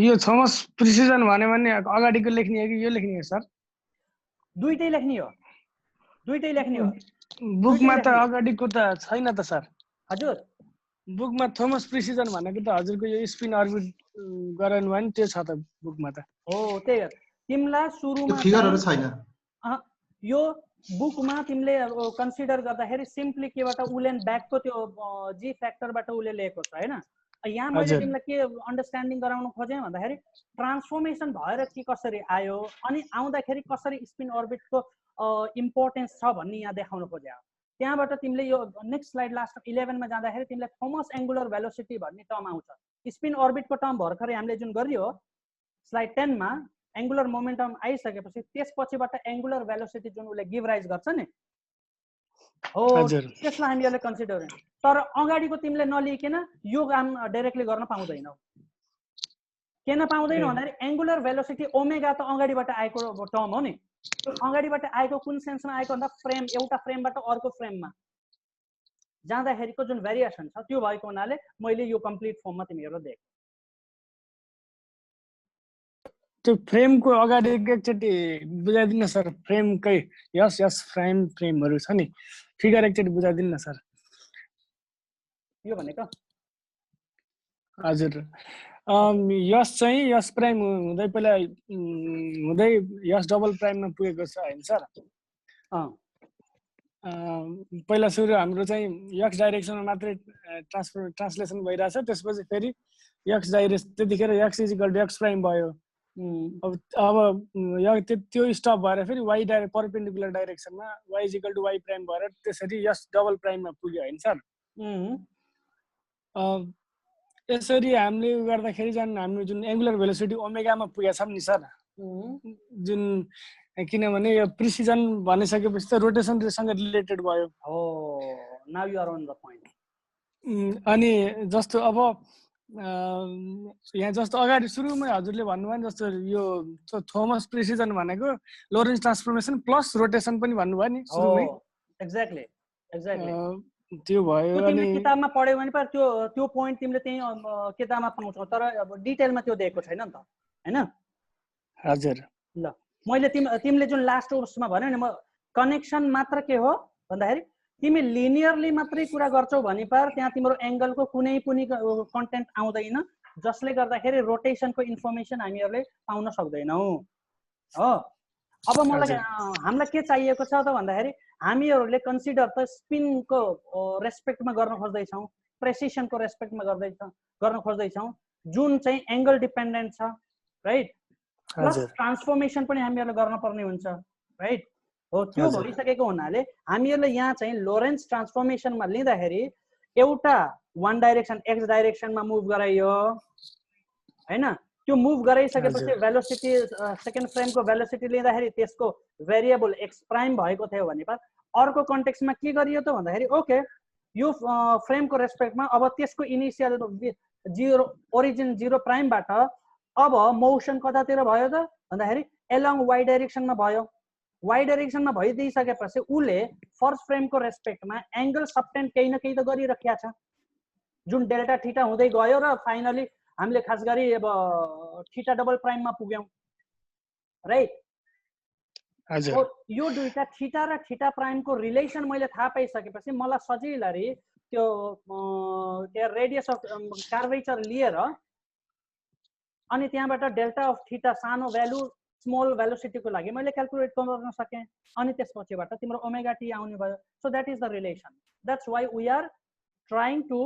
यो Thomas precision भने अगाडिको लेख्ने हो कि यो लेख्ने हो सर? दुईटै लेख्ने हो, दुईटै लेख्ने हो। बुकमा त अगाडिको त छैन त सर। हजुर बुकमा थोमस प्रिसिजन भनेको त हजुरको यो स्पिन अर्बिट गराउनु भयो नि, त्यो छ त बुकमा त। हो त्यही हो, तिमीलाई सुरुमा फिगरहरु छैन यो बुकमा तिमीले कन्सिडर गर्दाखेरि सिम्पली केबाट उलेन ब्याकको त्यो जी फ्याक्टरबाट उले लिएको छ हैन। यहाँ मैले तिमीलाई के अन्डरस्ट्यान्डिङ गराउन खोजेँ भन्दाखेरि ट्रान्सफर्मेसन भएर के कसरी आयो अनि आउँदाखेरि कसरी स्पिन अर्बिटको इम्पोर्टेन्स छ भन्ने यहाँ देखाउन खोजे। त्यहाँबाट तिमीले यो नेक्स्ट स्लाइड लास्ट 11 मा जाँदाखेरि तिमीले थोमस एंगुलर भेलोसिटी भन्ने टर्म आउँछ। स्पिन अर्बिटको टर्म भर्खरै हामीले जुन गरियो स्लाइड 10 मा एंगुलर मोमेन्टम आइसकेपछि त्यसपछिबाट एंगुलर भेलोसिटी जुन उले गिभ राइज गर्छ नि, हो हजुर त्यसलाई हामीहरूले कन्सिडर गर्यौं तर अगाडिको तिमीले नलिइकन यो काम डाइरेक्टली गर्न पाउँदैनौ किन पाउँदैन भन्दाखेरि एंगुलर भेलोसिटी ओमेगा त अगाडिबाट आएको टर्म हो नि त्यो अगाडिबाट आएको कुन सेन्समा आएको भन्दा फ्रेम एउटा फ्रेमबाट अर्को फ्रेममा जाँदाखेरिको जुन भेरिएसन छ त्यो भएको हुनाले मैले यो कम्प्लिट फर्ममा तिमीहरुले देख त्यो फ्रेमको अगाडि एकचोटि बुझाइदिनु सर फ्रेमकै यस यस फ्रेमहरु छ नि फिगर एकचोटि बुझाइदिनु न सर यो भनेको हजुर यस चाहिँ यस प्राइम हुँदै पहिला हुँदै यस डबल प्राइममा पुगेको छ हैन सर पहिला सुरु हाम्रो चाहिँ एक्स डाइरेक्सनमा मात्रै ट्रान्सलेसन भइरहेछ त्यसपछि फेरि एक्स डाइरेक्सन त्यतिखेर X equal to x prime भयो अब त्यो स्टप भएर फेरि वाइ डाइरेक्ट परपेन्डिकुलर डाइरेक्सनमा Y equal to Y prime भएर त्यसरी यस डबल प्राइममा पुग्यो हैन सर यसरी हामीले गर्दाखेरि झन् हाम्रो जुन एंगुलर भेलोसिटी ओमेगामा पुगेछ नि सर जुन किनभने यो प्रिसिजन भनिसकेपछि त रोटेसनसँग रिलेटेड भयो हो now you are on the point अनि जस्तो अब यहाँ जस्तो अगाडि सुरुमै हजुरले भन्नुभयो नि जस्तो यो थोमस प्रिसिजन भनेको लोरेन्स ट्रान्सफर्मेसन प्लस रोटेसन पनि भन्नुभयो नि सुरुमै एक्ज्याक्टली त्यो भयो अनि किताबमा पढ्यौ भने पर त्यो पोइन्ट तिमीले त्यही किताबमा पाउँछौ तर अब डिटेलमा त्यो दिएको छैन नि त हैन हजुर ल मैले तिमीले जुन लास्ट उसमा भन्यो नि म कनेक्सन मात्र के हो भन्दाखेरि तिमी लिनियरली मात्रै कुरा गर्छौ भने पर त्यहाँ तिम्रो एंगलको कुनै पनि कन्टेन्ट आउँदैन जसले गर्दाखेरि रोटेसनको इन्फर्मेसन हामीहरुले पाउन सक्दैनौ हो अब मलाई हामीलाई के चाहिएको छ त भन्दाखेरि हामीहरुले कन्सिडर त स्पिनको रेस्पेक्टमा गर्न खोज्दै छौं प्रेसिसनको रेस्पेक्टमा गर्न खोज्दै छौं जुन चाहिँ एंगल डिपेन्डेन्ट छ राइट प्लस ट्रान्सफर्मेसन पनि हामीहरुले गर्न पर्ने हुन्छ राइट हो त्यो भइसकेको हुनाले हामीहरुले यहाँ चाहिँ लोरेन्स ट्रान्सफर्मेसनमा लिँदाखेरि एउटा वान डाइरेक्सन एक्स डाइरेक्सनमा मुभ गराइयो हैन त्यो मुभ गराइसकेपछि भेलोसिटी सेकेन्ड फ्रेमको भेलोसिटी लिँदाखेरि त्यसको भेरिएबल एक्स प्राइम भएको थियो भने पर अर्को कन्टेक्स्टमा के गरियो त भन्दाखेरि ओके यो फ्रेमको रेस्पेक्टमा अब त्यसको इनिशियल ओरिजिन 0 प्राइमबाट अब मोसन कतातिर भयो त भन्दाखेरि एलोङ वाइ डाइरेक्सनमा भयो वाइ डाइरेक्सनमा भइदिइसकेपछि उले फर्स्ट फ्रेमको रेस्पेक्टमा एंगल सबटेन्ड केही न केही त गरिराखेको छ जुन डेल्टा थीटा हुँदै गयो र फाइनली हामीले खास गरी अब थीटा डबल प्राइममा पुग्यौं राइट हजुर यो दुईटा थीटा र थीटा प्राइमको रिलेसन मैले थाहा पाइसकेपछि मलाई सजिलरी त्यो रेडियस अफ कर्वेचर लिएर अनि त्यहाँबाट डेल्टा अफ थीटा सानो भ्यालु स्मल भेलोसिटीको लागि मैले क्याल्कुलेट गर्न सके अनि त्यसपछिबाट तिम्रो ओमेगा टी आउने भयो so that is the relation that's why we are trying to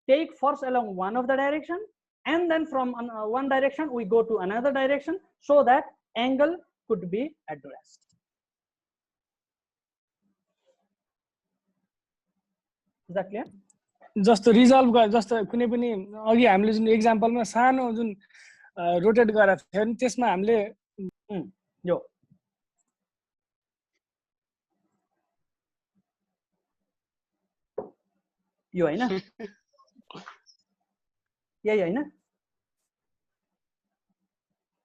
take first along one of the direction and then from one direction we go to another direction so that angle could be addressed. Is that clear? जस्तो resolve जस्तो कुनै पनि अघि हामीले जुन एक्जाम्पलमा सानो जुन rotate गरेको थियो नि त्यसमा हामीले यो हैन यही हैन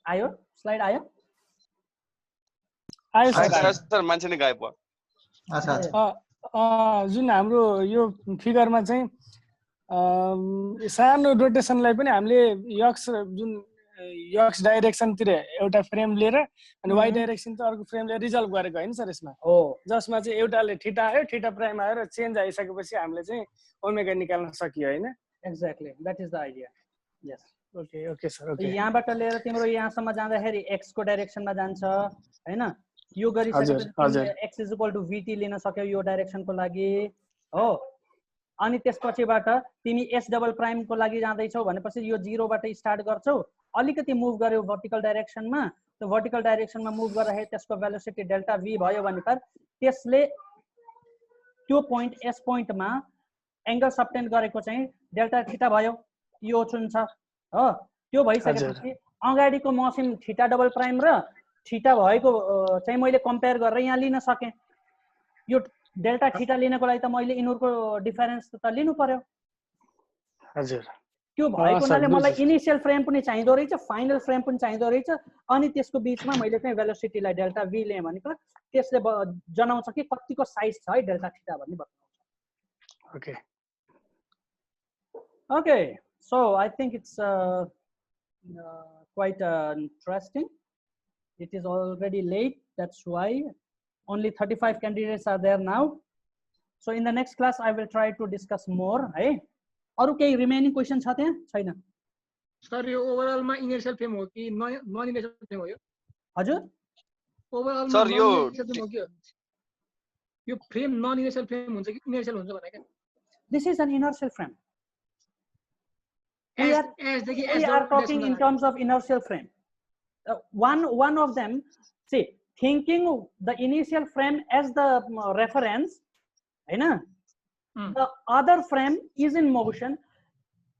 आयो स्लाइड आयो सर मान्छे नै गायब भयो अच्छा जुन हाम्रो यो फिगरमा चाहिँ सानो रोटेसनलाई पनि हामीले जुन एक्स डाइरेक्सनतिर एउटा फ्रेम लिएर अनि वाइ डाइरेक्सन त अर्को फ्रेम लिएर रिजल्भ गरेको हैन सर यसमा हो जसमा चाहिँ एउटाले थीटा आयो थीटा प्राइम आयो र चेन्ज आइसकेपछि हामीले चाहिँ ओमेगा निकाल्न सकियो हैन exactly that is the idea yes okay okay sir okay यहाँबाट लिएर तिम्रो यहाँसम्म जाँदाखेरि एक्स को डाइरेक्सनमा जान्छ हैन यो गरिसकेपछि x is equal to vt लिन सक्यौ यो डाइरेक्सनको लागि हो अनि त्यसपछिबाट तिमी एस डबल प्राइम को लागि जाँदैछौ भनेपछि यो 0 बाट स्टार्ट गर्छौ अलिकति मुभ गर्यो भर्टिकल डाइरेक्सनमा त्यो भर्टिकल डाइरेक्सनमा मुभ गर्दाखेरि त्यसको भेलोसिटी डेल्टा v भयो भने पर त्यसले त्यो पोइन्ट एस पोइन्टमा एंगल सबटेन्ड गरेको चाहिँ डेल्टा थीटा भयो यो चुन्छ हो त्यो भइसकेपछि अगाडिको मसिन थीटा डबल प्राइम र थीटा भएको चाहिँ मैले कम्पेयर गरेर यहाँ लिन सके यो डेल्टा थीटा लिनको लागि त मैले यिनीहरुको डिफरेन्स त लिनु पर्यो हजुर त्यो भएको सर, हुनाले मलाई बुझेँ। इनिशियल फ्रेम पनि चाहिँदो रहेछ फाइनल फ्रेम पनि चाहिँदो रहेछ अनि त्यसको बीचमा मैले चाहिँ भेलोसिटीलाई डेल्टा v लिएँ भनेको त्यसले जनाउँछ कि कतिको साइज छ है डेल्टा थीटा भन्ने बताउँछ okay okay so I think it's quite interesting. It is already late, that's why only 35 candidates are there now. So in the next class I will try to discuss more. है अरु केही remaining question छ त्यहाँ छैन sir यो overall मा inertial frame हो कि नन इनर्शियल फ्रेम हो यो हजुर ओभरअल मा सर नन यो इनर्शियल फ्रेम हो कि यो फ्रेम नन इनर्शियल फ्रेम हुन्छ कि इनर्शियल हुन्छ भने के this is an inertial frame. We as are talking in terms of inertial frame. One of them, see, thinking the initial frame as the reference, हैन? The other frame is in motion.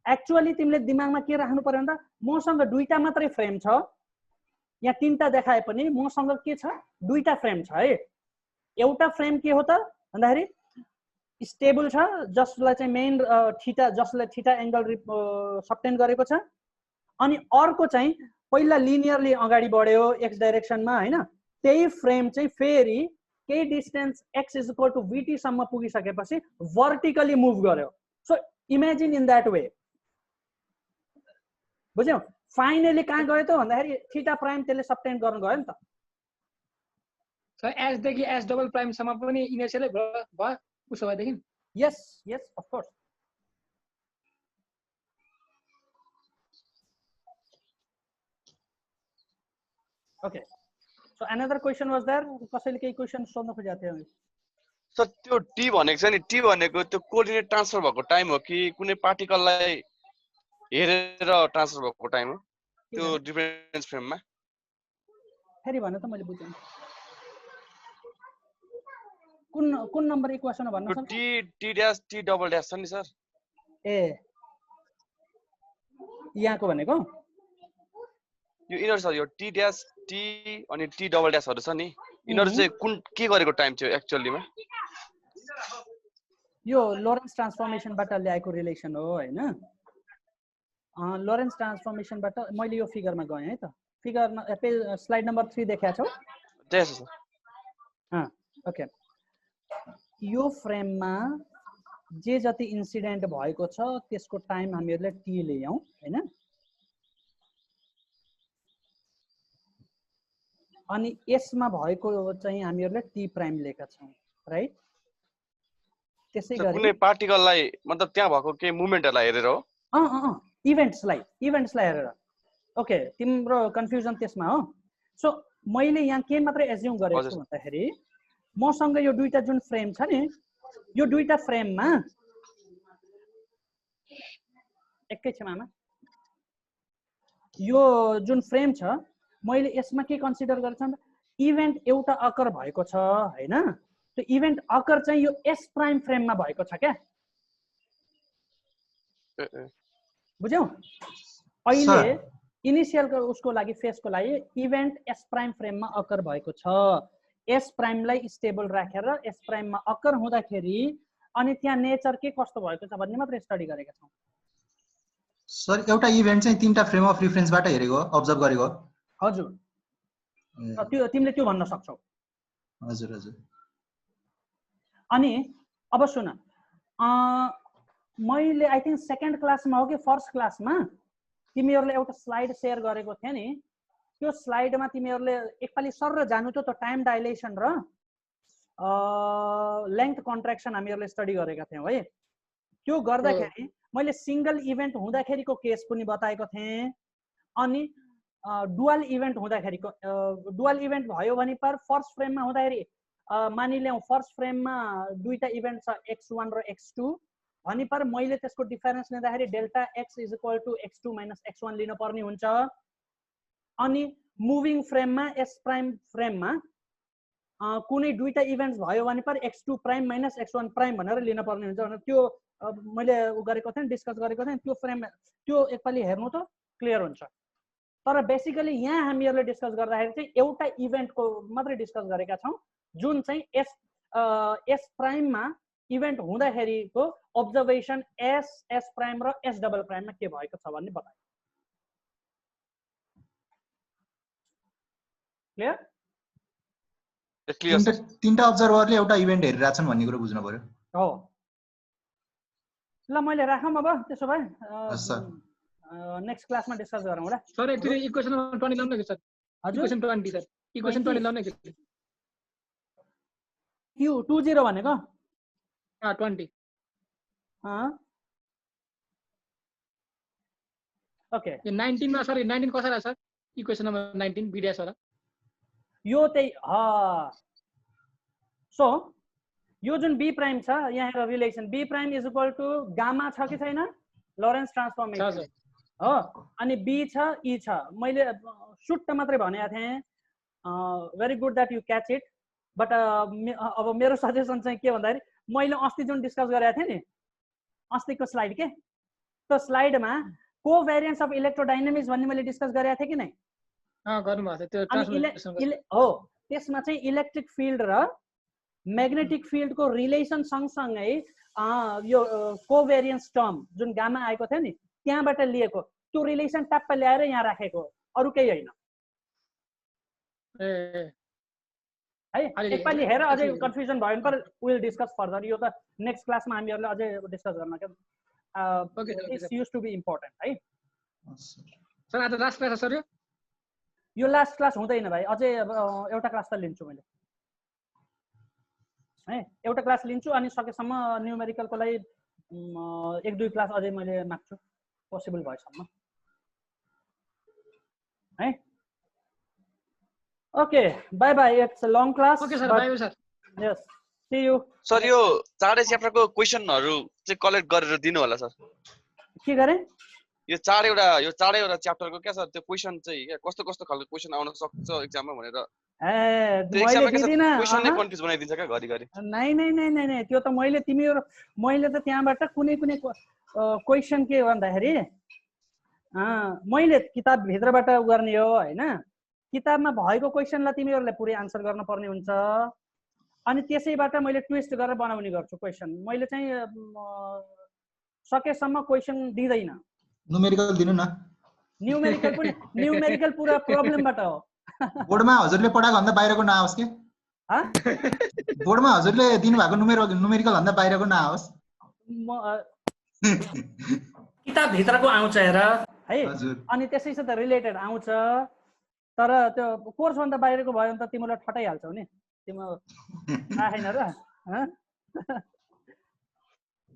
Actually, तिमीले दिमागमा के राख्नु पर्यो भन्दा मसँग दुईटा मात्रै फ्रेम छ या तीनटा देखाए पनि मसँग के छ दुईटा फ्रेम छ है एउटा फ्रेम के हो त भन्दाखेरि स्टेबल छ जसलाई चाहिँ मेन थीटा जसले थीटा एंगल सबटेन गरेको छ अनि अर्को चाहिँ पहिला लिनियरली अगाडि बढ्यो x डाइरेक्सनमा हैन त्यही फ्रेम चाहिँ फेरि केही distance x is equal to vt सम्म पुगिसकेपछि भर्टिकली मुभ गर्यो so imagine in that way बुझ्यौ फाइनली कहाँ गयो त भन्दाखेरि थीटा प्राइम त्यसले सबटेन गर्न गयो नि त सर एज देखि एस डबल प्राइम सम्म पनि इनर्शियलै भयो उसो भएदेखि yes yes of course okay so another question was there कसैले केही क्वेशन सोध्न खोजेको थियो सर त्यो टी भनेको छ नि टी भनेको त्यो कोर्डिनेट ट्रान्सफर भएको टाइम हो कि कुनै पार्टिकललाई हेरेर ट्रान्सफर भएको टाइम हो त्यो डिफरेन्स फ्रेममा फेरि भन्न त मैले बुझेन कुन नम्बर इक्वेसन भन्नु त्यो T dash T double dash छ नि सर ए यहाँको भनेको यो इनर सर यो टी ड्याश टी अनि टी डबल ड्याशहरु छ नि इनर चाहिँ कुन के गरेको टाइम थियो एक्चुअलीमा यो लोरेन्स ट्रान्सफर्मेसनबाट ल्याएको रिलेसन हो हैन लोरेन्स ट्रान्सफर्मेसनबाट मैले यो फिगरमा गएँ है त फिगर स्लाइड नम्बर 3 देखाएको छौ त्यस सर ओके यो फ्रेममा जे जति इन्सिडेन्ट भएको छ त्यसको टाइम हामीहरुले टी लियौं हैन अनि यसमा भएको चाहिँ हामीहरुले टी प्राइम लेखेका छौं राइट त्यसैगरी कुनै पार्टिकललाई मतलब त्यहाँ भएको के मुभमेन्टहरुलाई हेरेर हो इभेन्ट्सलाई हेरेर ओके तिम्रो कन्फ्युजन त्यसमा हो सो मैले यहाँ के मात्रै एज्युम गरेको छु भन्दाखेरि मसँग यो दुईटा जुन फ्रेम छ नि यो दुईटा फ्रेममा एकैछिनमा यो जुन फ्रेम छ मैले यसमा के कन्सिडर गरेको छु भन्दा इभेन्ट एउटा अकर भएको छ हैन त्यो इभेन्ट अकर चाहिँ यो एस प्राइम फ्रेममा भएको छ क्या बुझ्यौ अहिले इनिशियल उसको लागि फेसको लागि इभेन्ट एस प्राइम फ्रेममा अकर भएको छ एस प्राइमलाई स्टेबल राखेर एस प्राइममा अकर हुँदाखेरि अनि त्यहाँ नेचर के कस्तो भएको छ भन्ने मात्र स्टडी गरेका छौं सर एउटा इभेन्ट चाहिँ तीनटा फ्रेम अफ रेफरेन्सबाट हेरेको अब्जर्भ गरेको हजुर त्यो तिमीले त्यो भन्न सक्छौ हजुर हजुर अनि अब सुन मैले आई थिंक सेकेन्ड क्लासमा हो कि फर्स्ट क्लासमा तिमीहरुले एउटा स्लाइड शेयर गरेको थियो नि त्यो स्लाइडमा तिमीहरुले एकपाली सर जानु त टाइम डाइलेसन र लेंथ कन्ट्र्याक्सन हामीहरुले स्टडी गरेका थियौ है त्यो गर्दाखेरि मैले सिंगल इभेन्ट हुँदाखेरिको केस पनि बताएको थिएँ अनि डुअल इभेन्ट हुँदाखेरिको डुअल इभेन्ट भयो भने पर फर्स्ट फ्रेममा हुँदाखेरि मानिल्याउ फर्स्ट फ्रेममा दुईटा इभेन्ट छ x1 र x2 भने पर मैले त्यसको डिफरेन्स लिँदाखेरि delta x is equal to x2 minus x1 लिन पर्ने हुन्छ अनि मुभिङ फ्रेममा s प्राइम फ्रेममा कुनै दुईटा इभेन्ट्स भयो भने पर x2 prime minus x1 prime भनेर लिन पर्ने हुन्छ भने त्यो मैले गरेको थिएँ डिस्कस गरेको थिएँ त्यो फ्रेम त्यो एकपाली हेर्नु त क्लियर हुन्छ तर बेसिकली यहाँ हामीहरुले डिस्कस गर्दाखेरि चाहिँ एउटा इभेन्टको मात्रै डिस्कस गरेका छौं जुन चाहिँ एस प्राइममा इभेन्ट हुँदाखेरिको अब्जर्भेसन एस प्राइम र एस डबल प्राइममा के भएको छ भन्ने बताए। क्लियर? तीनटा अब्जर्भरले एउटा इभेन्ट हेरिरहेछन् भन्ने कुरा बुझ्नु पर्यो। हो ल मैले राखौँ अब त्यसो भए नेक्स्ट क्लासमा डिस्कस गरौँ होला। सर एकचोटि इक्वेसन नम्बर 20 लाउनु न सर। Equation 20 sir. इक्वेसन 20 लाउनु न एकचोटि। Q 20 भनेको 20 ओके। यो 19 मा सर 19 कसरी आछ सर? इक्वेसन नम्बर 19 बिडिएस वाला यो त्यही सो यो जुन बी प्राइम छ यहाँ हेर relation B prime is equal to gamma छ कि छैन लोरेन्स ट्रान्सफर्मेसन हो अनि बी छ ई छ। मैले सुट्ट मात्रै भनेको थिएँ very good that you catch it but अब मेरो सजेसन चाहिँ के भन्दाखेरि मैले अस्ति जुन डिस्कस गरेको थिएँ नि अस्तिको स्लाइड के त्यो स्लाइडमा कोभेरियन्स अफ इलेक्ट्रोडाइनामिक्स भन्ने मैले डिस्कस गरेको थिएँ कि नै गर्नुभएको थियो त्यो ट्रान्सफर्मेसन हो त्यसमा चाहिँ इलेक्ट्रिक फिल्ड र म्याग्नेटिक फिल्डको रिलेसन सँगसँगै यो कोभेरियन्स टर्म जुन गामा आएको थियो नि त्यहाँबाट लिएको त्यो रिलेसन ट्याप्प ल्याएर यहाँ राखेको अरू केही होइन है। एकपालि हेर अझै कन्फ्युजन भयो भने पर विल डिस्कस फर्दर। यो त नेक्स्ट क्लासमा हामीहरूले अझै डिस्कस गर्न क्या it's use to be important है। सर आज लास्ट क्लास सर यो लास्ट क्लास हुँदैन भाइ अझै एउटा क्लास त लिन्छु मैले है एउटा क्लास लिन्छु अनि सकेसम्म न्युमेरिकलको लागि 1-2 क्लास अझै मैले माग्छु पोसिबल भएसम्म है। Okay bye bye it's a long class. Okay sir bye bye sir. Yes see you sir. यो चारै च्याप्टरको क्वेशनहरु चाहिँ कलेक्ट गरेर दिनु होला सर। के गरे यो चारैवटा च्याप्टरको क्या सर त्यो क्वेशन चाहिँ क्या कस्तो कस्तो खालको क्वेशन आउन सक्छ एक्जाममा भनेर मैले दिदिन क्वेशनले कन्फ्युज बनाइदिन्छ क्या घरिघरि। नै त्यो त मैले मैले त त्यहाँबाट कुनै क्वेशन के भन्दाखेरि मैले किताब भित्रबाट गर्ने हो हैन किताबमा भएको क्वेशनलाई तिमीहरूले पुरै आन्सर गर्न पर्ने हुन्छ अनि त्यसैबाट मैले ट्विस्ट गरेर बनाउने गर्छु क्वेशन। मैले चाहिँ सकेसम्म क्वेशन दिँदैन न्युमेरिकल दिनु न। न्युमेरिकल पुरा प्रब्लमबाट हो। बोर्डमा हजुरले पढाएको भन्दा बाहिरको नआओस् के बोर्डमा हजुरले दिनुभएको न्युमेरिकल भन्दा बाहिरको नआओस्। किताब भित्रको आउँछ हेर है अनि त्यसैसित रिलेटेड आउँछ तर त्यो कोर्स भन्दा बाहिरको भयो भने त तिमीलाई ठटाइहाल्छौ नि तिम्रो थाहा छैन र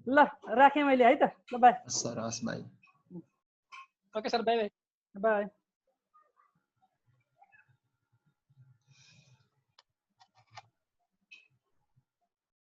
ल राखेँ मैले है त ल बाई सर हस् by. Okay sir by by by.